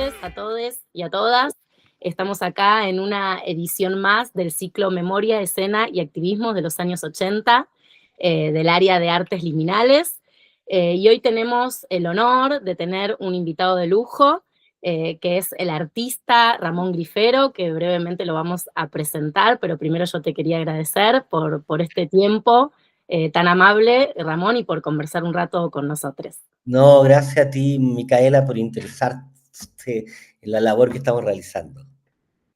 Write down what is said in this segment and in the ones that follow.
noches a todos y a todas. Estamos acá en una edición más del ciclo Memoria, Escena y Activismo de los años 80 del área de artes liminales. Y hoy tenemos el honor de tener un invitado de lujo, que es el artista Ramón Grifero, que brevemente lo vamos a presentar, pero primero yo te quería agradecer por este tiempo tan amable, Ramón, y por conversar un rato con nosotros. No, gracias a ti, Micaela, por interesarte en la labor que estamos realizando.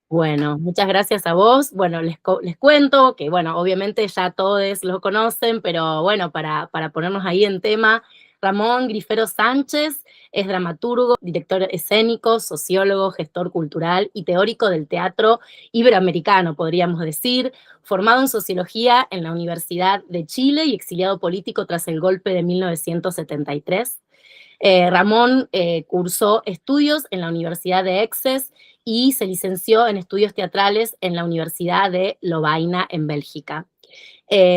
Bueno, muchas gracias a vos. Bueno, les cuento que, bueno, obviamente ya todos lo conocen, pero bueno, para ponernos ahí en tema, Ramón Grifero Sánchez es dramaturgo, director escénico, sociólogo, gestor cultural y teórico del teatro iberoamericano, podríamos decir, formado en sociología en la Universidad de Chile y exiliado político tras el golpe de 1973. Ramón cursó estudios en la Universidad de Exes y se licenció en estudios teatrales en la Universidad de Lovaina, en Bélgica.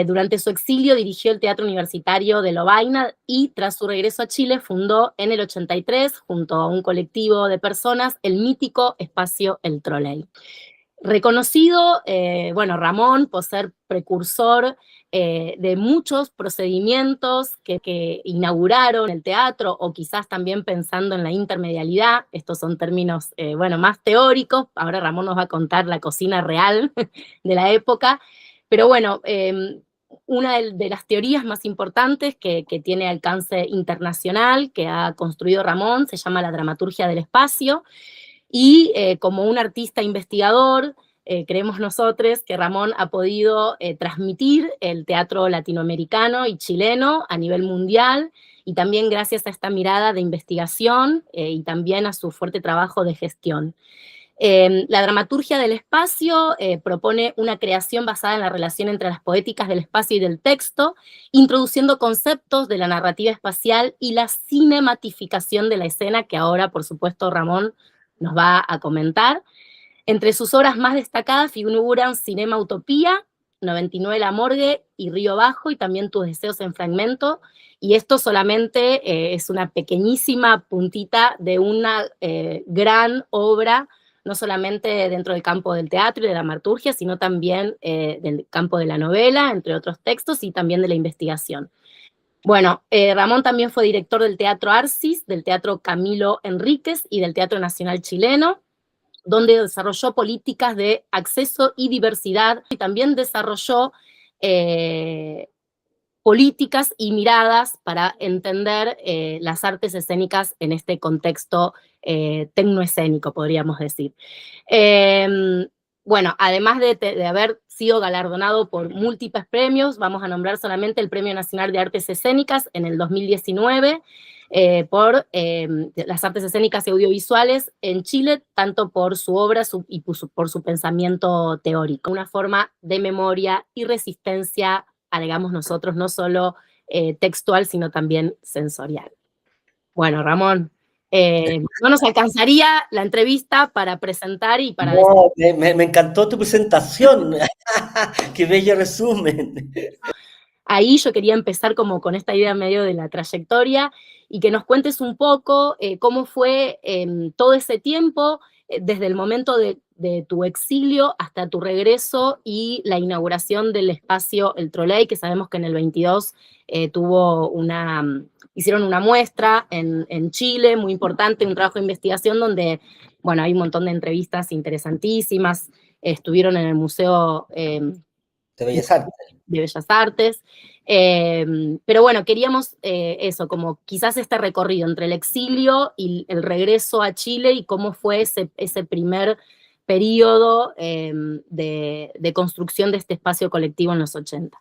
Durante su exilio dirigió el Teatro Universitario de Lovaina y tras su regreso a Chile fundó en el 83, junto a un colectivo de personas, el mítico espacio El Trolley. Reconocido, bueno, Ramón, por ser precursor de muchos procedimientos que inauguraron el teatro, o quizás también pensando en la intermedialidad. Estos son términos, bueno, más teóricos. Ahora Ramón nos va a contar la cocina real de la época. Pero bueno, una de las teorías más importantes que tiene alcance internacional, que ha construido Ramón, se llama la dramaturgia del espacio. Y como un artista investigador, creemos nosotros que Ramón ha podido transmitir el teatro latinoamericano y chileno a nivel mundial, y también gracias a esta mirada de investigación y también a su fuerte trabajo de gestión. La dramaturgia del espacio propone una creación basada en la relación entre las poéticas del espacio y del texto, introduciendo conceptos de la narrativa espacial y la cinematificación de la escena, que ahora, por supuesto, Ramón nos va a comentar. Entre sus obras más destacadas figuran Cinema Utopía, 99 La Morgue y Río Bajo, y también Tus Deseos en Fragmento. Y esto solamente es una pequeñísima puntita de una gran obra, no solamente dentro del campo del teatro y de la dramaturgia, sino también del campo de la novela, entre otros textos, y también de la investigación. Bueno, Ramón también fue director del Teatro Arcis, del Teatro Camilo Enríquez y del Teatro Nacional Chileno, donde desarrolló políticas de acceso y diversidad, y también desarrolló políticas y miradas para entender las artes escénicas en este contexto tecnoescénico, podríamos decir. Bueno, además de haber sido galardonado por múltiples premios, vamos a nombrar solamente el Premio Nacional de Artes Escénicas en el 2019, por las artes escénicas y audiovisuales en Chile, tanto por su obra y por su pensamiento teórico. Una forma de memoria y resistencia, alegamos nosotros, no solo textual, sino también sensorial. Bueno, Ramón, no nos alcanzaría la entrevista para presentar y para... No, me encantó tu presentación. Qué bello resumen. Ahí yo quería empezar como con esta idea medio de la trayectoria y que nos cuentes un poco cómo fue todo ese tiempo, desde el momento de tu exilio hasta tu regreso y la inauguración del espacio El Trolley, que sabemos que en el 22 hicieron una muestra en Chile, muy importante, un trabajo de investigación donde, bueno, hay un montón de entrevistas interesantísimas, estuvieron en el Museo De Bellas Artes. de Bellas Artes. Pero bueno, queríamos eso, como quizás este recorrido entre el exilio y el regreso a Chile y cómo fue ese primer periodo de construcción de este espacio colectivo en los 80.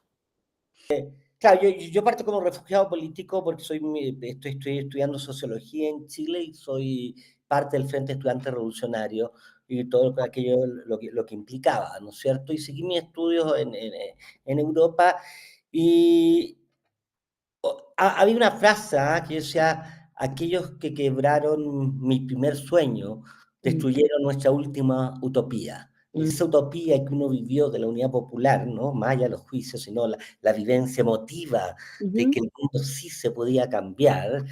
Claro, yo parto como refugiado político porque estoy estudiando sociología en Chile y soy parte del Frente Estudiante Revolucionario y todo aquello lo que implicaba, ¿no es cierto? Y seguí mis estudios en Europa y había una frase que decía, aquellos que quebraron mi primer sueño destruyeron nuestra última utopía. Esa utopía que uno vivió de la unidad popular, ¿no? Más allá de los juicios, sino la vivencia emotiva de que el mundo sí se podía cambiar.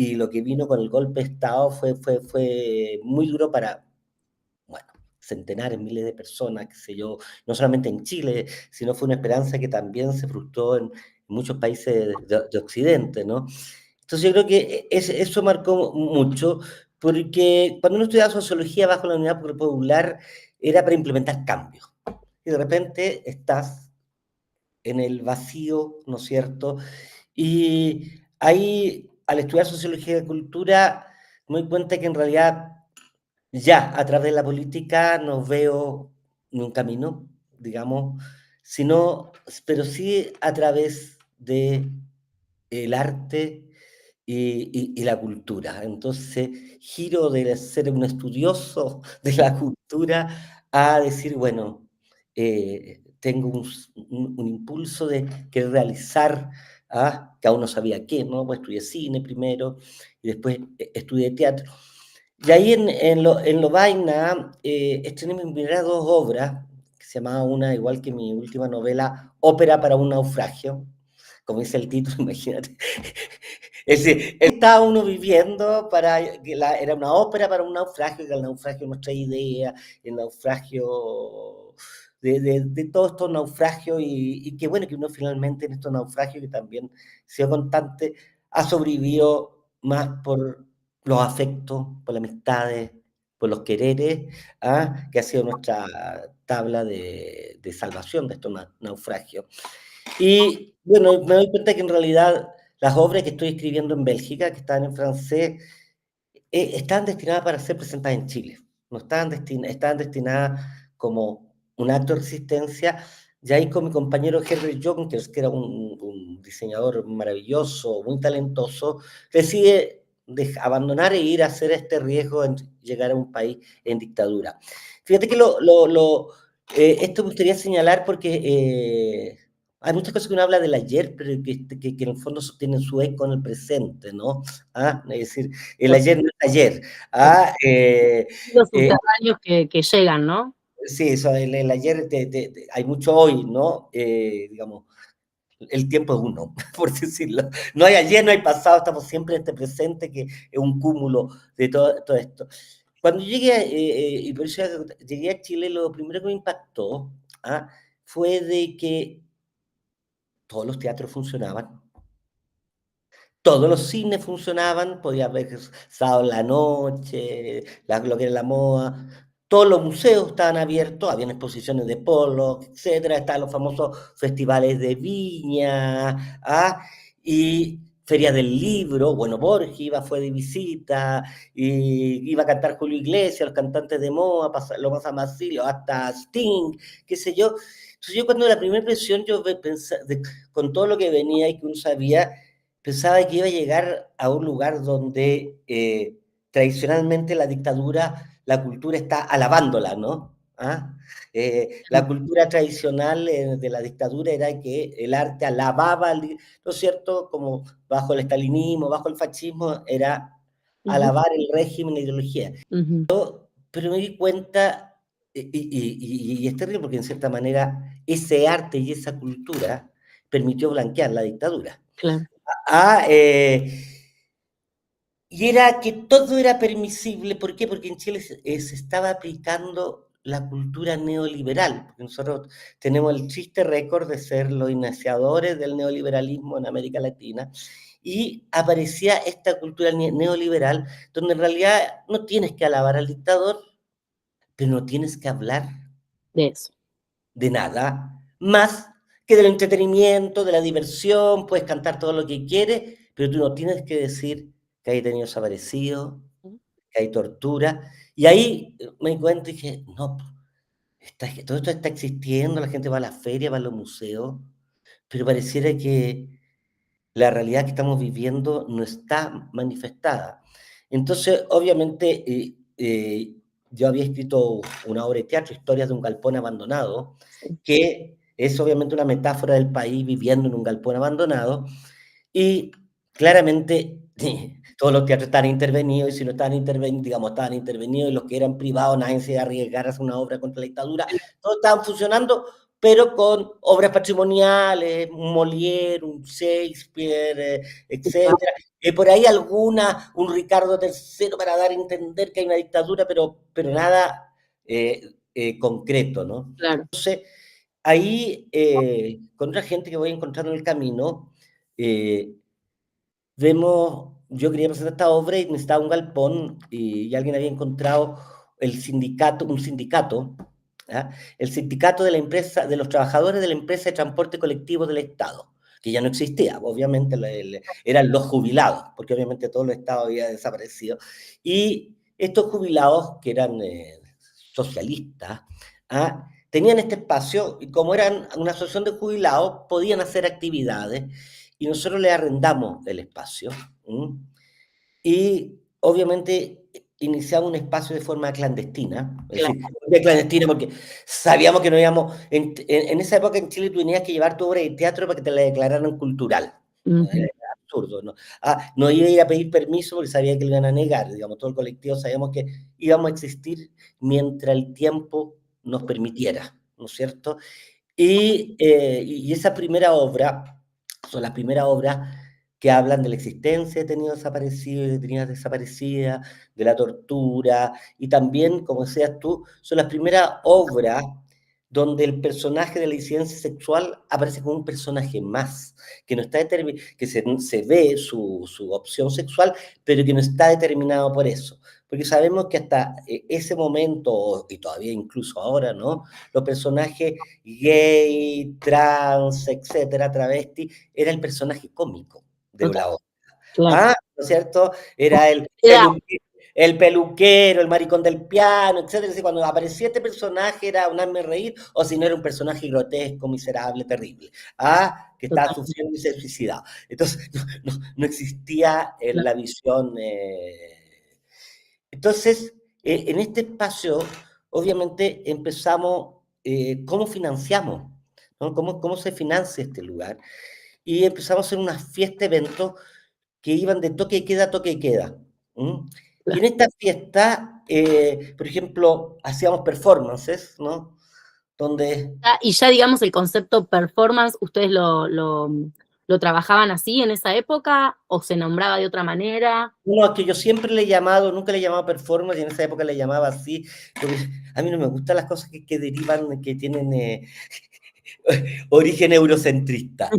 y lo que vino con el golpe de Estado fue muy duro para, bueno, centenares, miles de personas, qué sé yo, no solamente en Chile, sino fue una esperanza que también se frustró en muchos países de Occidente, ¿no? Entonces yo creo que eso marcó mucho, porque cuando uno estudiaba sociología bajo la Unidad Popular era para implementar cambios. Y de repente estás en el vacío, ¿no es cierto? Y ahí, al estudiar sociología de cultura, me doy cuenta que en realidad ya a través de la política no veo ni un camino, digamos, sino, pero sí a través de el arte y la cultura. Entonces, giro de ser un estudioso de la cultura a decir, bueno, tengo un impulso de querer realizar, que aún no sabía qué, ¿no? Pues estudié cine primero y después estudié teatro. Y ahí en Lovaina estrené mis primeras dos obras, que se llamaba una, igual que mi última novela, Ópera para un naufragio, como dice el título, imagínate. Es decir, estaba uno viviendo era una ópera para un naufragio, que el naufragio es nuestra idea, el naufragio de todos estos naufragios, y que bueno, que uno finalmente en estos naufragios, que también ha sido constante, ha sobrevivido más por los afectos, por las amistades, por los quereres, que ha sido nuestra tabla de salvación de estos naufragios. Y bueno, me doy cuenta que en realidad las obras que estoy escribiendo en Bélgica, que están en francés, estaban destinadas para ser presentadas en Chile. No estaban destinadas como un acto de resistencia. Y ahí con mi compañero Henry Jonkers, que era un diseñador maravilloso, muy talentoso, decide abandonar e ir a hacer este riesgo en llegar a un país en dictadura. Fíjate que esto me gustaría señalar porque hay muchas cosas que uno habla del ayer, pero que en el fondo tienen su eco en el presente, ¿no? Es decir, el ayer no es ayer. Los Eh, subterráneos que llegan, ¿no? sí, eso, el ayer hay mucho hoy, ¿no? Digamos, el tiempo es uno, por decirlo. No hay ayer, no hay pasado, estamos siempre en este presente que es un cúmulo de todo esto. Cuando llegué, y por eso llegué a Chile, lo primero que me impactó fue de que todos los teatros funcionaban, todos los cines funcionaban, podía ver sábado en la noche, lo que era la moda, todos los museos estaban abiertos, habían exposiciones de polo, etcétera, estaban los famosos festivales de viña, y ferias del libro, bueno, Borges fue de visita, y iba a cantar Julio Iglesias, los cantantes de moda, lo más Masilio, hasta Sting, qué sé yo. Entonces yo cuando la primera impresión, con todo lo que venía y que uno sabía, pensaba que iba a llegar a un lugar donde tradicionalmente la dictadura, la cultura está alabándola, ¿no? La cultura tradicional de la dictadura era que el arte alababa, ¿no es cierto? Como bajo el estalinismo, bajo el fascismo, era Ujú, alabar el régimen, la ideología. ujú, Pero me di cuenta, y es terrible porque en cierta manera ese arte y esa cultura permitió blanquear la dictadura. claro. Ah, eh, y era que todo era permisible, ¿por qué? Porque en Chile se estaba aplicando la cultura neoliberal, porque nosotros tenemos el triste récord de ser los iniciadores del neoliberalismo en América Latina, y aparecía esta cultura neoliberal, donde en realidad no tienes que alabar al dictador, pero no tienes que hablar De eso. de nada más que del entretenimiento, de la diversión, puedes cantar todo lo que quieres, pero tú no tienes que decir que hay detenidos desaparecidos, que hay tortura. Y ahí me di cuenta y dije, no, todo esto está existiendo, la gente va a la feria, va a los museos, pero pareciera que la realidad que estamos viviendo no está manifestada. Entonces, obviamente, yo había escrito una obra de teatro, Historias de un galpón abandonado, Sí. que es obviamente una metáfora del país viviendo en un galpón abandonado, y claramente todos los teatros estaban intervenidos, y si no estaban intervenidos, digamos, estaban intervenidos, y los que eran privados, nadie se iba a arriesgar a hacer una obra contra la dictadura, todos estaban funcionando pero con obras patrimoniales, un Molière, un Shakespeare, etcétera. Por ahí un Ricardo III para dar a entender que hay una dictadura, pero nada concreto, ¿no? Claro. Entonces, ahí, con otra gente que voy encontrando en el camino, eh, yo quería presentar esta obra y necesitaba un galpón y alguien había encontrado un sindicato, ¿ah? El sindicato de la empresa, de los trabajadores de la empresa de transporte colectivo del Estado, que ya no existía, obviamente eran los jubilados, porque obviamente todo el Estado había desaparecido. Y estos jubilados, que eran socialistas, ¿ah? Tenían este espacio y como eran una asociación de jubilados, podían hacer actividades y nosotros le arrendamos el espacio. ¿Mm? Y obviamente iniciamos un espacio de forma clandestina, es Claro. decir, de clandestina porque sabíamos que no íbamos, en esa época en Chile tú tenías que llevar tu obra de teatro para que te la declararan cultural. Era Ujú. absurdo, ¿no? No iba a ir a pedir permiso porque sabía que le iban a negar, digamos, todo el colectivo sabíamos que íbamos a existir mientras el tiempo nos permitiera, ¿no es cierto? Y esa primera obra, son las primeras obras que hablan de la existencia de detenidos desaparecidos y detenidas desaparecidas, de la tortura, y también, como decías tú, son las primeras obras donde el personaje de la disidencia sexual aparece como un personaje más, que no está que se ve su opción sexual, pero que no está determinado por eso. Porque sabemos que hasta ese momento, y todavía incluso ahora, ¿no? Los personajes gay, trans, etcétera, travesti, era el personaje cómico de Total, la obra. claro. ¿No es cierto? Era Era el peluquero, el maricón del piano, etcétera. Entonces, cuando aparecía este personaje era un hazme reír, o si no era un personaje grotesco, miserable, terrible, que estaba total, sufriendo y se suicidaba. Entonces, no existía en claro. la visión. Entonces, en este espacio, obviamente, empezamos, ¿cómo financiamos? ¿No? ¿Cómo se financia este lugar? Y empezamos a hacer unas fiestas, eventos que iban de toque de queda a toque de queda. ¿Mm? Y Claro. en esta fiesta, por ejemplo, hacíamos performances, ¿no? Donde, Y ya, digamos, el concepto performance, ¿ustedes lo trabajaban así en esa época o se nombraba de otra manera? uno que yo siempre le he llamado, nunca le he llamado performance, y en esa época le llamaba así, porque a mí no me gustan las cosas que derivan, que tienen origen eurocentrista.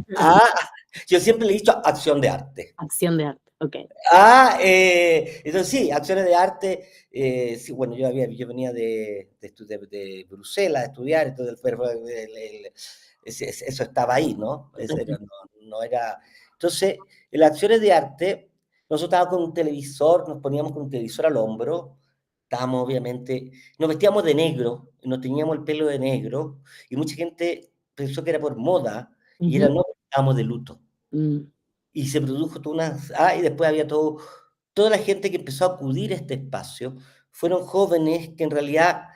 Yo siempre le he dicho acción de arte. Acción de arte, okey. Entonces sí, acciones de arte, sí, bueno, yo venía de Bruselas a estudiar, entonces eso estaba ahí, ¿no? No era... Entonces, en las acciones de arte, nosotros estábamos con un televisor, nos poníamos con un televisor al hombro, estábamos obviamente, nos vestíamos de negro, nos teníamos el pelo de negro, y mucha gente pensó que era por moda, y era Ujú. no, estábamos de luto Mm, y se produjo toda y después había toda la gente que empezó a acudir a este espacio, fueron jóvenes que en realidad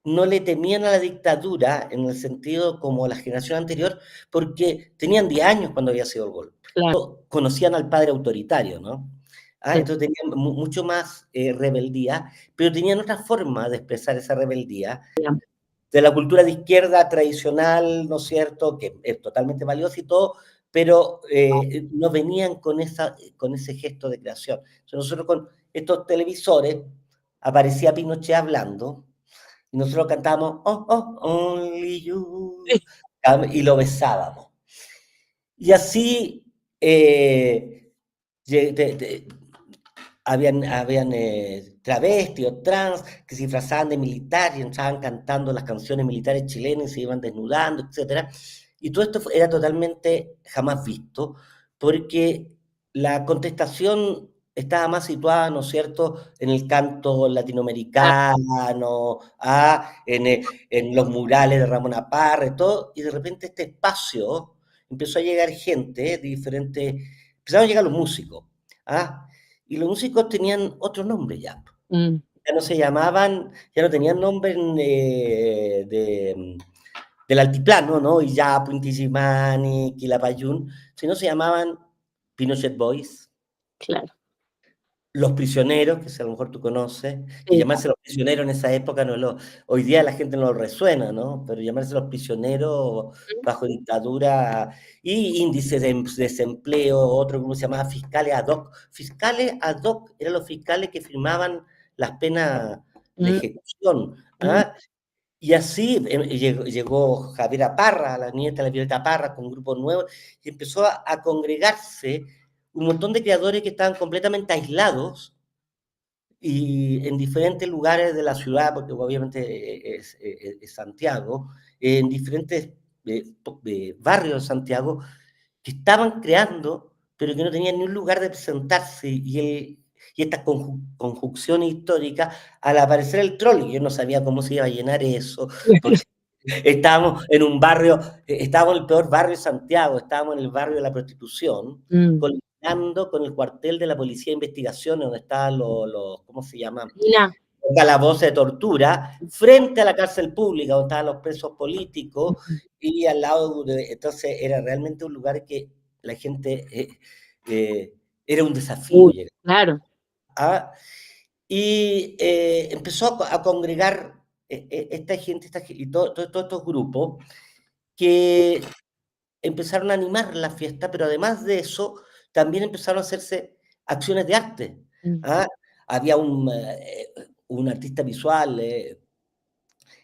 no le temían a la dictadura en el sentido como la generación anterior, porque tenían 10 años cuando había sido el golpe. claro, Conocían al padre autoritario, ¿no? sí, Entonces tenían mucho más rebeldía, pero tenían otra forma de expresar esa rebeldía digamos, de la cultura de izquierda tradicional, ¿no es cierto?, que es totalmente valiosa y todo, pero no venían con ese gesto de creación. Entonces nosotros con estos televisores aparecía Pinochet hablando y nosotros cantábamos "Oh, oh, only you", sí, y lo besábamos. Y así lle- de- de- habían travestis o trans que se disfrazaban de militar y entraban cantando las canciones militares chilenas y se iban desnudando, etcétera. Y todo esto era totalmente jamás visto, porque la contestación estaba más situada, ¿no es cierto?, en el canto claro, latinoamericano, en los murales de Ramón Parra, y todo, y de repente este espacio empezó a llegar gente de diferentes, empezaron a llegar los músicos, ¿ah? Y los músicos tenían otro nombre ya. mm, Ya no se llamaban, ya no tenían nombre del altiplano, ¿no? Y ya Inti Illimani, Quilapayún, sino se llamaban Pinochet Boys, claro. Los Prisioneros, que si a lo mejor tú conoces, que Sí, llamarse Los Prisioneros en esa época no lo, hoy día la gente no lo resuena, ¿no? Pero llamarse Los Prisioneros bajo dictadura y índice de desempleo, otro grupo se llamaba Fiscales Ad Hoc. Fiscales Ad Hoc eran los fiscales que firmaban las penas de mm, ejecución, mm, ¿ah? Y así llegó Javiera Parra, la nieta de la Violeta Parra, con un grupo nuevo, y empezó a congregarse un montón de creadores que estaban completamente aislados y en diferentes lugares de la ciudad, porque obviamente es Santiago, en diferentes barrios de Santiago, que estaban creando, pero que no tenían ni un lugar de presentarse, y esta conjunción histórica, al aparecer el troll, yo no sabía cómo se iba a llenar eso, porque estábamos en un barrio, estábamos en el peor barrio de Santiago, estábamos en el barrio de la prostitución, mm. colindando con el cuartel de la Policía de Investigaciones, donde estaban ¿cómo se llama? Mira, Los calabozos de tortura, frente a la cárcel pública, donde estaban los presos políticos, mm, y al lado entonces era realmente un lugar que la gente, eh, era un desafío uy, llegar. claro, ¿Ah? Y empezó a congregar esta gente, y todos estos grupos que empezaron a animar la fiesta, pero además de eso, también empezaron a hacerse acciones de arte. mm, ¿Ah? Había un artista visual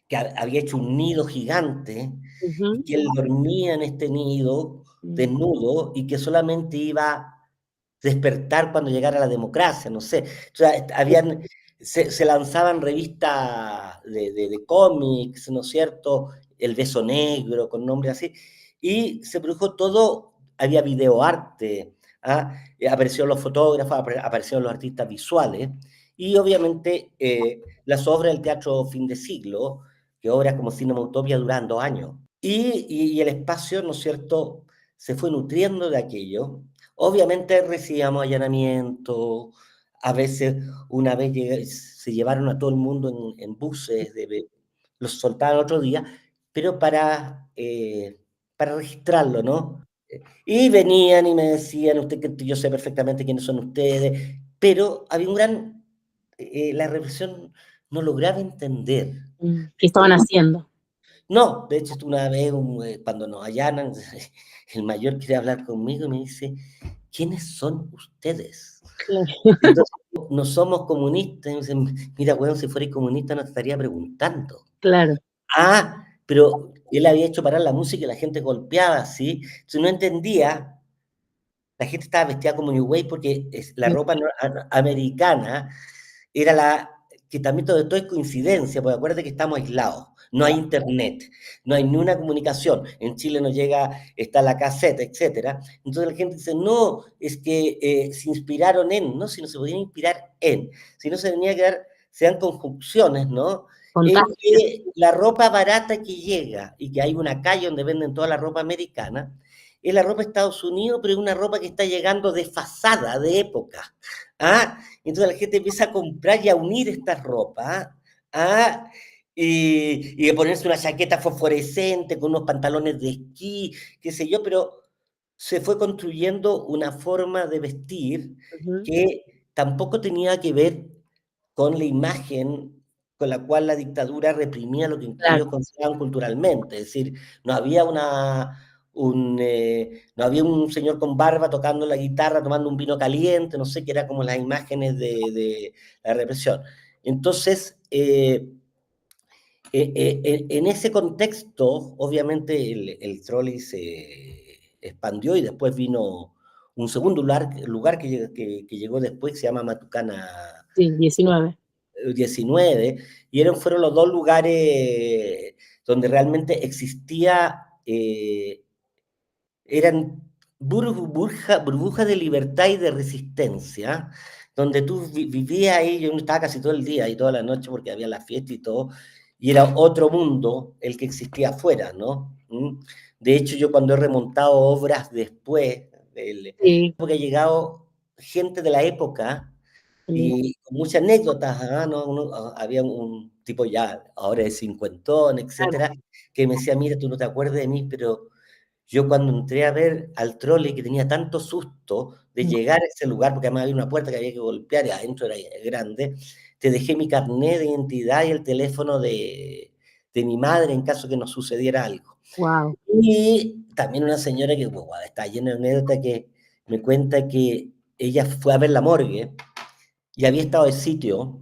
que había hecho un nido gigante y ujú, que él dormía en este nido mm, desnudo y que solamente iba a despertar cuando llegara la democracia, no sé. O sea, se lanzaban revistas de cómics, ¿no es cierto? El Beso Negro, con nombres así, y se produjo todo, había videoarte, ¿ah? Aparecieron los fotógrafos, aparecieron los artistas visuales, y obviamente las obras del teatro fin de siglo, que obras como Cinema Utopia duran 2 años. Y el espacio, ¿no es cierto?, se fue nutriendo de aquello. Obviamente recibíamos allanamientos, a veces una vez se llevaron a todo el mundo en buses, los soltaban otro día, pero para registrarlo, ¿no? Y venían y me decían, usted, que yo sé perfectamente quiénes son ustedes, pero había un gran, la represión no lograba entender. ¿qué estaban haciendo? No, de hecho, una vez, cuando nos allanan, el mayor quiere hablar conmigo y me dice, ¿quiénes son ustedes? Claro, Entonces, no somos comunistas. Y me dicen, mira, weón, si fuerais comunista no te estaría preguntando. claro, Ah, pero él había hecho parar la música y la gente golpeaba, ¿sí? Si no entendía, la gente estaba vestida como New Wave porque la mm, ropa americana era que también todo es coincidencia, porque acuérdate que estamos aislados, no hay internet, no hay ni una comunicación, en Chile no llega, está la caseta, etcétera. Entonces la gente dice, no, es que se inspiraron no, si no se podían inspirar si no se venía a quedar, se dan conjunciones, ¿no? En contagio, que la ropa barata que llega, y que hay una calle donde venden toda la ropa americana, es la ropa de Estados Unidos, pero es una ropa que está llegando desfasada de época. ¿Ah? Entonces la gente empieza a comprar y a unir esta ropa. ¿Ah? Y de ponerse una chaqueta fosforescente con unos pantalones de esquí, qué sé yo, pero se fue construyendo una forma de vestir ujú, que tampoco tenía que ver con la imagen con la cual la dictadura reprimía lo que claro, ellos consideraban culturalmente. Es decir, no había no había un señor con barba tocando la guitarra, tomando un vino caliente, no sé, que era como las imágenes de la represión. Entonces, en ese contexto, obviamente el trolley se expandió y después vino un segundo lugar que llegó después, que se llama Matucana sí, 19. 19, y fueron los dos lugares donde realmente existía, eran burbujas de libertad y de resistencia, donde tú vivías ahí, yo estaba casi todo el día y toda la noche porque había la fiesta y todo, y era otro mundo el que existía afuera, ¿no? De hecho, yo cuando he remontado obras después, Sí, porque ha llegado gente de la época genial, y con muchas anécdotas, ¿no? Había un tipo ya, ahora es cincuentón, claro, etcétera, que me decía, mira, tú no te acuerdas de mí, pero yo cuando entré a ver al trole, que tenía tanto susto de Mm. llegar a ese lugar, porque además había una puerta que había que golpear y adentro era grande, te dejé mi carnet de identidad y el teléfono de mi madre en caso que nos sucediera algo. Wow. Y también una señora que wow, está llena de anécdotas que me cuenta que ella fue a ver la morgue y había estado de sitio,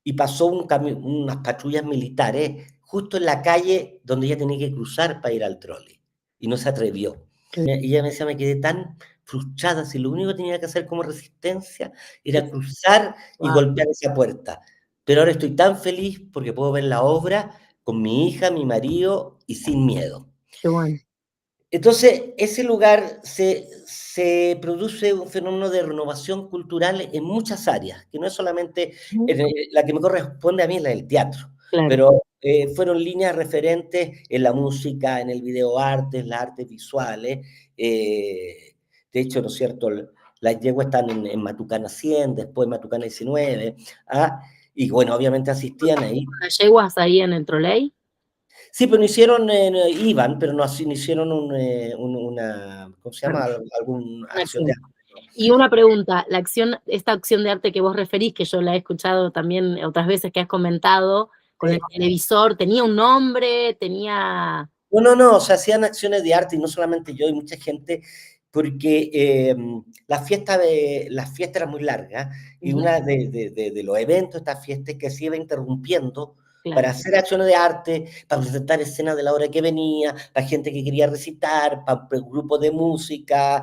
y pasó unas patrullas militares justo en la calle donde ella tenía que cruzar para ir al trole, y no se atrevió. Y ella me decía, me quedé tan frustrada, si lo único que tenía que hacer como resistencia era cruzar y Wow, golpear esa puerta. Pero ahora estoy tan feliz porque puedo ver la obra con mi hija, mi marido y sin miedo. qué bueno. Entonces, ese lugar se produce un fenómeno de renovación cultural en muchas áreas, que no es solamente Ujú. la que me corresponde a mí, es la del teatro, Claro. pero fueron líneas referentes en la música, en el videoarte, en las artes visuales. De hecho, ¿no es cierto? Las yeguas están en Matucana 100, después Matucana 19, ¿ah? Y bueno, obviamente asistían ahí. ¿Las yeguas ahí en el troley? Sí, pero no hicieron, iban, pero no hicieron una, ¿cómo se llama? Claro, Alguna una acción de acción. arte, ¿no? Y una pregunta, la acción, esta acción de arte que vos referís, que yo la he escuchado también otras veces que has comentado, con el Sí. televisor, ¿tenía un nombre? ¿Tenía...? No, no, no, o sea, hacían acciones de arte y no solamente yo, y mucha gente, porque la fiesta era muy larga y Ujú. una de los eventos de esta fiesta es que se iba interrumpiendo Claro. para hacer acciones de arte, para presentar escenas de la hora que venía, para gente que quería recitar, para grupos de música,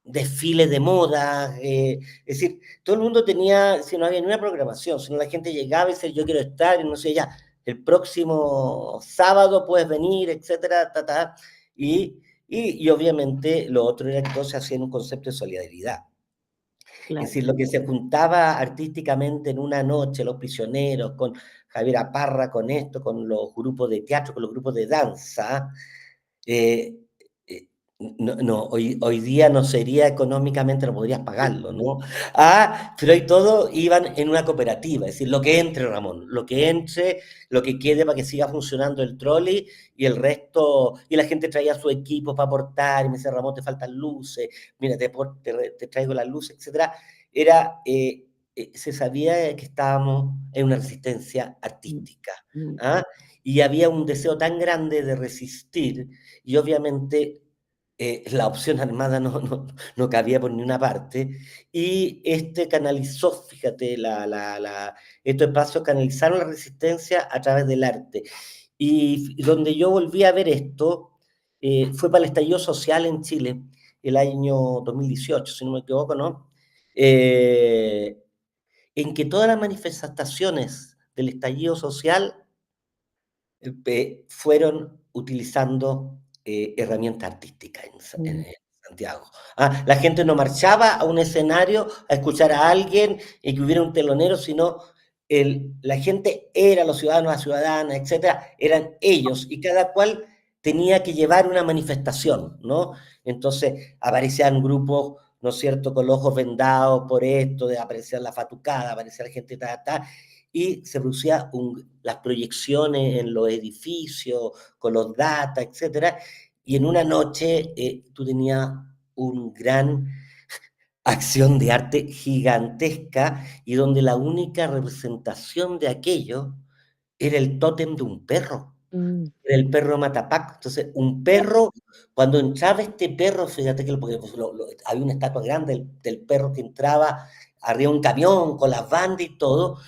desfiles de moda, es decir, todo el mundo tenía, si no había ni una programación, sino la gente llegaba y decía, yo quiero estar, y no sé, ya, el próximo sábado puedes venir, etcétera, ta, ta, y obviamente lo otro era que todo se hacía en un concepto de solidaridad. Es Claro. decir, lo que se juntaba artísticamente en una noche, los prisioneros, con Javier Aparra, con esto, con los grupos de teatro, con los grupos de danza, eh, eh, no, hoy día no sería económicamente, no podrías pagarlo, ¿no? Pero hoy todo iban en una cooperativa, es decir, lo que entre, Ramón, lo que entre, lo que quede para que siga funcionando el trolley y el resto, y la gente traía su equipo para aportar, y me decía, Ramón, te faltan luces, mira, te traigo las luces, etcétera. Se sabía que estábamos en una resistencia Mm, artística, mm, ¿ah? Y había un deseo tan grande de resistir y obviamente la opción armada no cabía por ninguna parte, y este canalizó, fíjate, estos espacios canalizaron la resistencia a través del arte. Y donde yo volví a ver esto fue para el estallido social en Chile, el año 2018, si no me equivoco, ¿no? Eh, en que todas las manifestaciones del estallido social fueron utilizando herramientas artísticas mm, en Santiago. La gente no marchaba a un escenario a escuchar a alguien y que hubiera un telonero, sino la gente era, los ciudadanos, las ciudadanas, etcétera, eran ellos, y cada cual tenía que llevar una manifestación, ¿no? Entonces aparecían grupos, ¿no es cierto?, con los ojos vendados por esto, aparecía la fatucada, aparecía la gente, y se producían las proyecciones en los edificios, con los data, etcétera, y en una noche tú tenías un gran acción de arte gigantesca y donde la única representación de aquello era el tótem de un perro, mm. era el perro Matapac. Entonces, un perro, cuando entraba este perro, fíjate que porque, pues, había una estatua grande del perro que entraba arriba de un camión con las bandas y todo,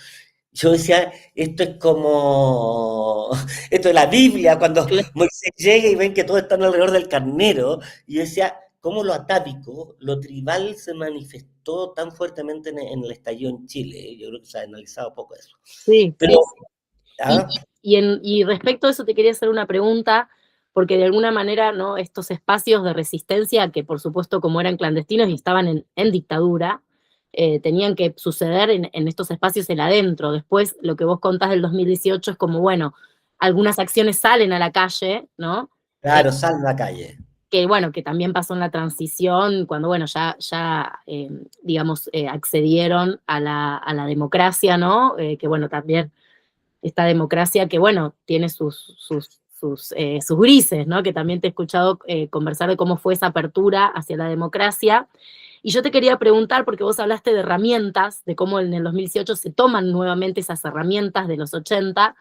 yo decía, esto es como, esto es la Biblia, cuando Cla- Moisés llega y ven que todos están alrededor del carnero, y yo decía, cómo lo atávico, lo tribal se manifestó tan fuertemente en el estallido en Chile, ¿eh? Yo creo que se ha analizado poco eso. Sí, Pero, sí. Y, ¿ah? y respecto a eso te quería hacer una pregunta, porque de alguna manera, ¿no? Estos espacios de resistencia, que por supuesto como eran clandestinos y estaban en dictadura, tenían que suceder en estos espacios el adentro. Después, lo que vos contás del 2018 es como, bueno, algunas acciones salen a la calle, ¿no? Claro, sal a la calle. Que bueno, que también pasó en la transición, cuando bueno, ya digamos, accedieron a la democracia, ¿no? Que bueno, también esta democracia que, bueno, tiene sus sus grises, ¿no? Que también te he escuchado conversar de cómo fue esa apertura hacia la democracia. Y yo te quería preguntar, porque vos hablaste de herramientas, de cómo en el 2018 se toman nuevamente esas herramientas de los 80,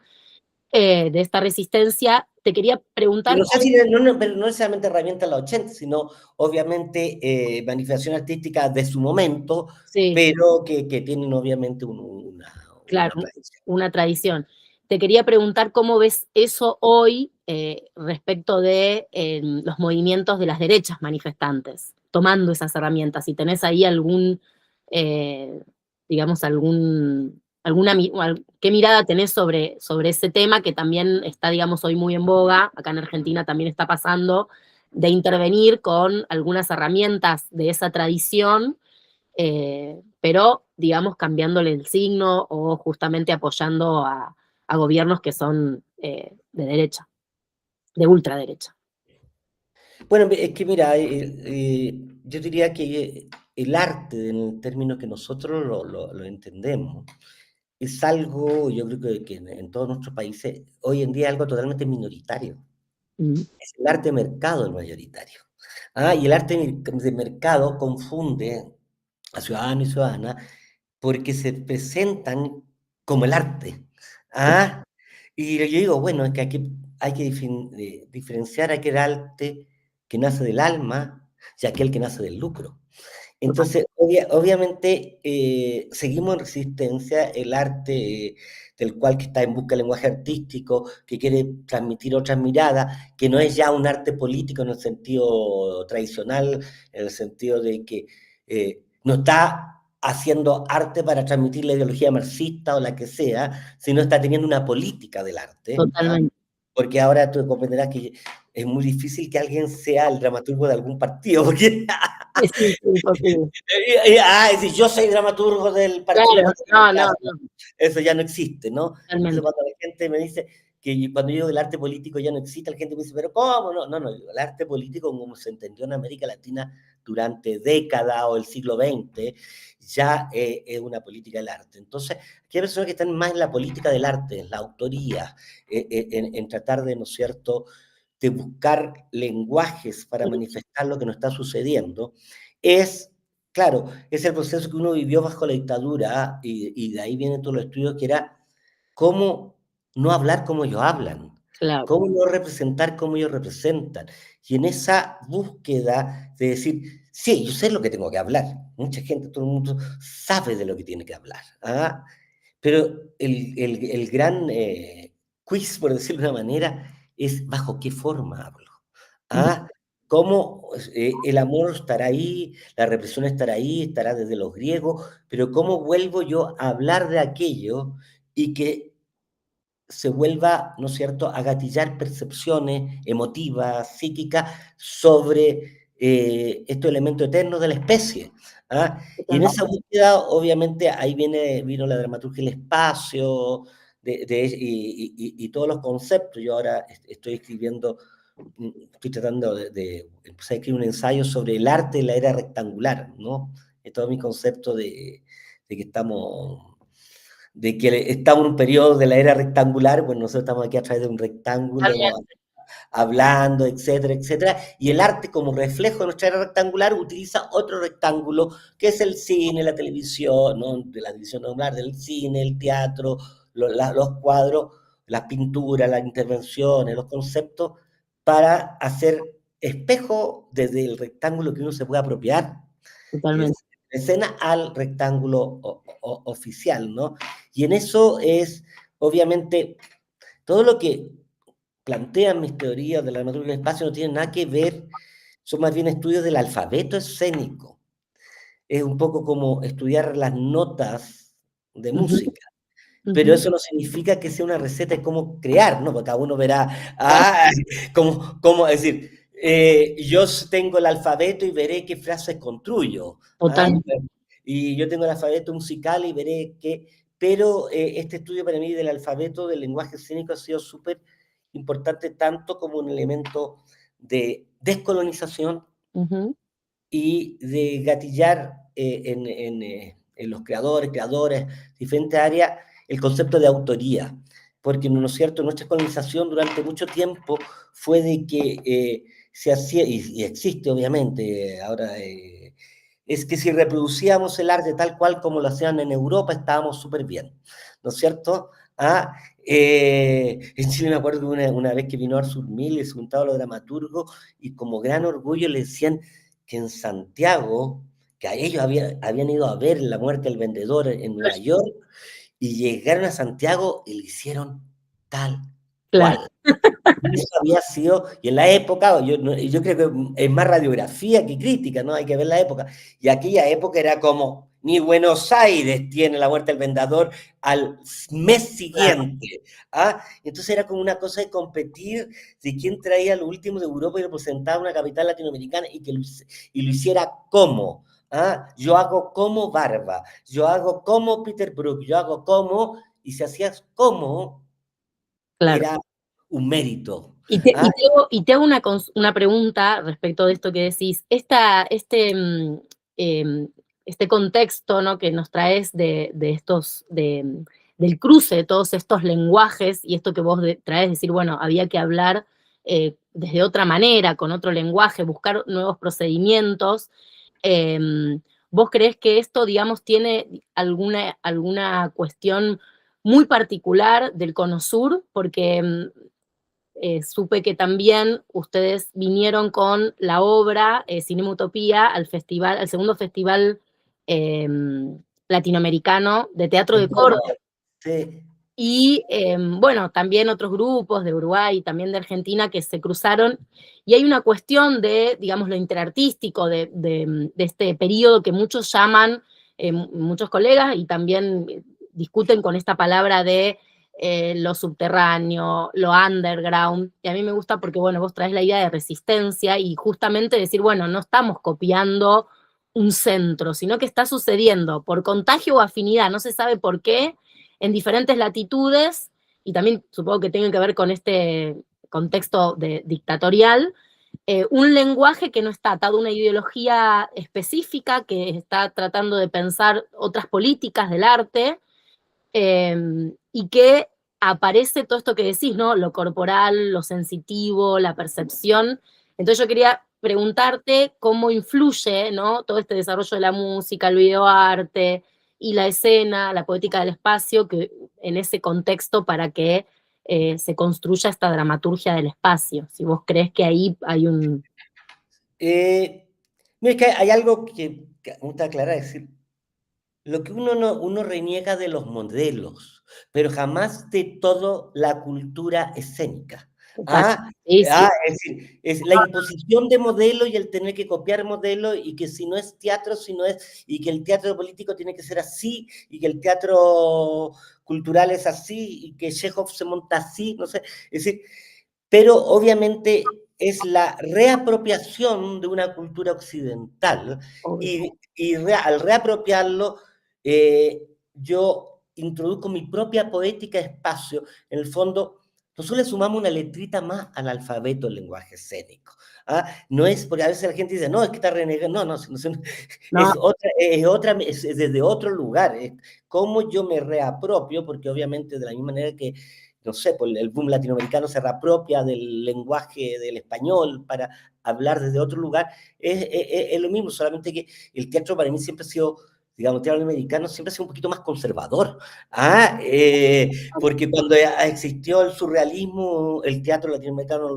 de esta resistencia. Te quería Y preguntar, no sé si pero no necesariamente herramientas de los 80, sino obviamente manifestación artística de su momento, sí, pero que tienen obviamente claro, una tradición. una tradición. Te quería preguntar cómo ves eso hoy respecto de los movimientos de las derechas manifestantes, tomando esas herramientas. Si tenés ahí algún, digamos, ¿qué mirada tenés sobre ese tema que también está, digamos, hoy muy en boga, acá en Argentina también está pasando, de intervenir con algunas herramientas de esa tradición, pero digamos cambiándole el signo o justamente apoyando a gobiernos que son de derecha, de ultraderecha. Bueno, es que mira, yo diría que el arte, en el término que nosotros lo entendemos, es algo, yo creo que en todos nuestros países, hoy en día es algo totalmente minoritario. Mm, Es el arte de mercado el mayoritario. Y el arte de mercado confunde a ciudadanos y ciudadanas porque se presentan como el arte. ¿ah? Y yo digo, bueno, es que aquí hay que diferenciar aquel arte que nace del alma y aquel que nace del lucro. total, Entonces, obviamente, seguimos en resistencia el arte del cual que está en busca del lenguaje artístico, que quiere transmitir otras miradas, que no es ya un arte político en el sentido tradicional, en el sentido de que no está haciendo arte para transmitir la ideología marxista o la que sea, sino está teniendo una política del arte. totalmente. Porque ahora tú comprenderás que es muy difícil que alguien sea el dramaturgo de algún partido, porque Es imposible. Es decir, yo soy dramaturgo del partido Claro, político, no, no, claro, no, eso ya no existe, ¿no? Entonces, totalmente. cuando la gente me dice que cuando yo digo que el arte político ya no existe, la gente me dice, ¿pero cómo? No, no, no, el arte político, como se entendió en América Latina durante décadas o el siglo XX, ya es una política del arte. Entonces, aquí hay personas que están más en la política del arte, en la autoría, en tratar de, ¿no es cierto?, de buscar lenguajes para manifestar lo que nos está sucediendo, es, claro, es el proceso que uno vivió bajo la dictadura, y de ahí vienen todos los estudios, que era cómo no hablar como ellos hablan, Claro, cómo no representar como ellos representan. Y en esa búsqueda de decir, sí, yo sé lo que tengo que hablar, mucha gente, todo el mundo sabe de lo que tiene que hablar, pero el gran quiz, por decirlo de una manera, es bajo qué forma hablo. ujú, ¿ah? Cómo el amor estará ahí, la represión estará ahí, estará desde los griegos, pero cómo vuelvo yo a hablar de aquello y que se vuelva, ¿no es cierto?, a gatillar percepciones emotivas, psíquicas, sobre estos elementos eternos de la especie. Y en totalmente. esa búsqueda, obviamente, ahí vino la dramaturgia del espacio y todos los conceptos. Yo ahora estoy escribiendo, estoy tratando de empezar a escribir un ensayo sobre el arte de la era rectangular, ¿no? Es todo mi concepto de que estamos en un periodo de la era rectangular, pues nosotros estamos aquí a través de un rectángulo hablando, etcétera, etcétera, y el arte como reflejo de nuestra era rectangular utiliza otro rectángulo, que es el cine, la televisión, ¿no? De la televisión normal, del cine, el teatro, los cuadros, las pinturas, las intervenciones, los conceptos, para hacer espejo desde el rectángulo que uno se puede apropiar, que Totalmente. es escena, al rectángulo oficial, ¿no? Y en eso es, obviamente, todo lo que plantean mis teorías de la dramaturgia del espacio no tiene nada que ver, son más bien estudios del alfabeto escénico. Es un poco como estudiar las notas de Ujú, música, pero ujú. eso no significa que sea una receta de cómo crear, ¿no? Porque cada uno verá, Claro, cómo decir, yo tengo el alfabeto y veré qué frases construyo. totalmente. Y yo tengo el alfabeto musical y veré qué. Pero este estudio para mí del alfabeto, del lenguaje escénico, ha sido súper importante, tanto como un elemento de descolonización Ujú, y de gatillar en los creadores, diferentes áreas, el concepto de autoría. porque, ¿no es cierto?, nuestra colonización durante mucho tiempo fue de que se hacía, y existe obviamente ahora, es que si reproducíamos el arte tal cual como lo hacían en Europa, estábamos súper bien, ¿no es cierto? Ah, en Chile me acuerdo que una vez que vino Arthur Miller, se juntaba los dramaturgos, y como gran orgullo le decían que en Santiago, que a ellos habían ido a ver La muerte del vendedor en Nueva York, y llegaron a Santiago y lo hicieron tal Claro, cual. Y eso había sido, y en la época, yo creo que es más radiografía que crítica, ¿no? Hay que ver la época. Y aquella época era como, ni Buenos Aires tiene La muerte del vendedor al mes claro, siguiente. ¿Ah? Entonces era como una cosa de competir de quién traía lo último de Europa y representaba una capital latinoamericana y lo hiciera como. ¿Ah? Yo hago como Barba, yo hago como Peter Brook, yo hago como, y si hacías como, claro. era un mérito. ¿Ah? Y te hago una pregunta respecto de esto que decís. Em, este contexto, ¿no?, que nos traes del cruce de todos estos lenguajes y esto que vos traes, decir, bueno, había que hablar desde otra manera, con otro lenguaje, buscar nuevos procedimientos. Em, ¿Vos creés que esto, digamos, tiene alguna cuestión muy particular del Cono Sur? Porque supe que también ustedes vinieron con la obra Cinema Utopía al festival, al segundo festival eh, latinoamericano de teatro En de Córdoba. Córdoba. Sí. Y bueno, también otros grupos de Uruguay y también de Argentina que se cruzaron. Y hay una cuestión de, digamos, lo interartístico de este periodo que muchos llaman, muchos colegas, y también discuten con esta palabra de lo subterráneo, lo underground. Y a mí me gusta porque, bueno, vos traes la idea de resistencia y justamente decir, bueno, no estamos copiando un centro, sino que está sucediendo por contagio o afinidad, no se sabe por qué, en diferentes latitudes, y también supongo que tiene que ver con este contexto dictatorial, un lenguaje que no está atado a una ideología específica, que está tratando de pensar otras políticas del arte, y que aparece todo esto que decís, ¿no? Lo corporal, lo sensitivo, la percepción. Entonces yo quería preguntarte cómo influye, ¿no?, todo este desarrollo de la música, el videoarte y la escena, la poética del espacio, que en ese contexto para que se construya esta dramaturgia del espacio. Si vos crees que ahí hay un... Eh, Mira, es que hay algo que me gusta aclarar, es decir, lo que uno reniega de los modelos, pero jamás de toda la cultura escénica. Total. ¿Ah? Sí, sí. Es decir, es la imposición de modelos y el tener que copiar modelos, y que si no es teatro, si no es, y que el teatro político tiene que ser así, y que el teatro cultural es así, y que Chekhov se monta así, no sé. Es decir, pero obviamente es la reapropiación de una cultura occidental, Obvio. y al reapropiarlo, yo introduzco mi propia poética de espacio. En el fondo, nosotros le sumamos una letrita más al alfabeto del lenguaje escénico. ¿Ah? No es porque a veces la gente dice, no, es que está renegando. No, no, No, es desde otro lugar. Es cómo yo me reapropio, porque obviamente de la misma manera que, no sé, pues el boom latinoamericano se reapropia del lenguaje del español para hablar desde otro lugar, es lo mismo, solamente que el teatro para mí siempre ha sido, digamos, el teatro americano siempre ha sido un poquito más conservador. Porque cuando existió el surrealismo, el teatro latinoamericano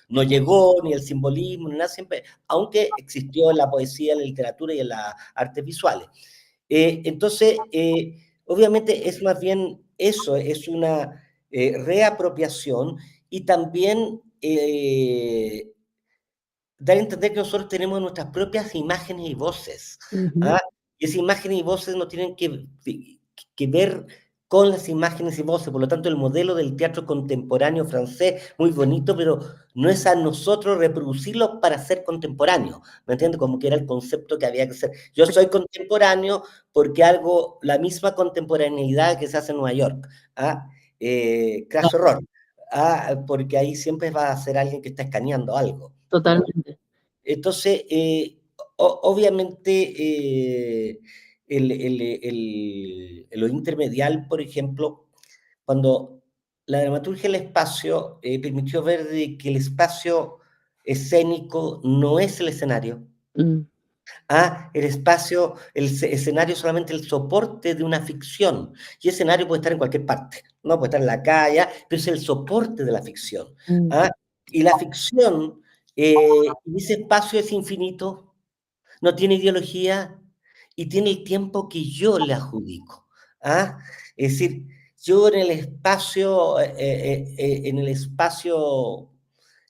no llegó, ni el simbolismo, ni nada, siempre, aunque existió en la poesía, en la literatura y en las artes visuales. Entonces, obviamente es más bien eso, es una reapropiación, y también dar a entender que nosotros tenemos nuestras propias imágenes y voces. ujú, ¿Ah? Y esas imágenes y voces no tienen que ver con las imágenes y voces. Por lo tanto, el modelo del teatro contemporáneo francés, muy bonito, pero no es a nosotros reproducirlo para ser contemporáneo. ¿Me entiendes? Como que era el concepto que había que ser. Yo soy contemporáneo porque hago la misma contemporaneidad que se hace en Nueva York. ¿Ah? no, Craso error. Porque ahí siempre va a ser alguien que está escaneando algo, ¿no? totalmente. Entonces, obviamente, lo intermedial, por ejemplo, cuando la dramaturgia del espacio permitió ver de que el espacio escénico no es el escenario. Mm, El espacio, escenario es solamente el soporte de una ficción. Y escenario puede estar en cualquier parte, ¿no? Puede estar en la calle, pero es el soporte de la ficción. mm, ¿Ah? Y la ficción, y ese espacio es infinito, no tiene ideología y tiene el tiempo que yo le adjudico. ¿Ah? Es decir, yo en el espacio,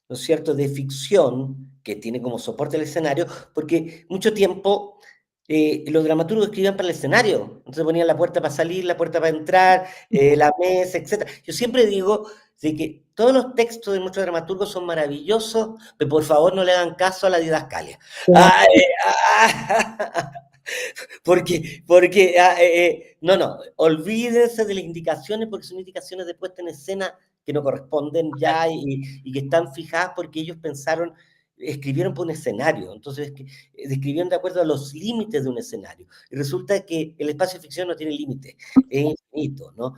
¿no es cierto?, de ficción, que tiene como soporte el escenario, porque mucho tiempo los dramaturgos escribían para el escenario, entonces ponían la puerta para salir, la puerta para entrar, la mesa, etc. Yo siempre digo de que todos los textos de muchos dramaturgos son maravillosos, pero por favor no le hagan caso a la didascalia. claro, Ah, no, olvídense de las indicaciones porque son indicaciones de puesta en escena que no corresponden ya y que están fijadas porque ellos pensaron, escribieron por un escenario, entonces escribieron de acuerdo a los límites de un escenario. Y resulta que el espacio de ficción no tiene límite, es infinito, ¿no?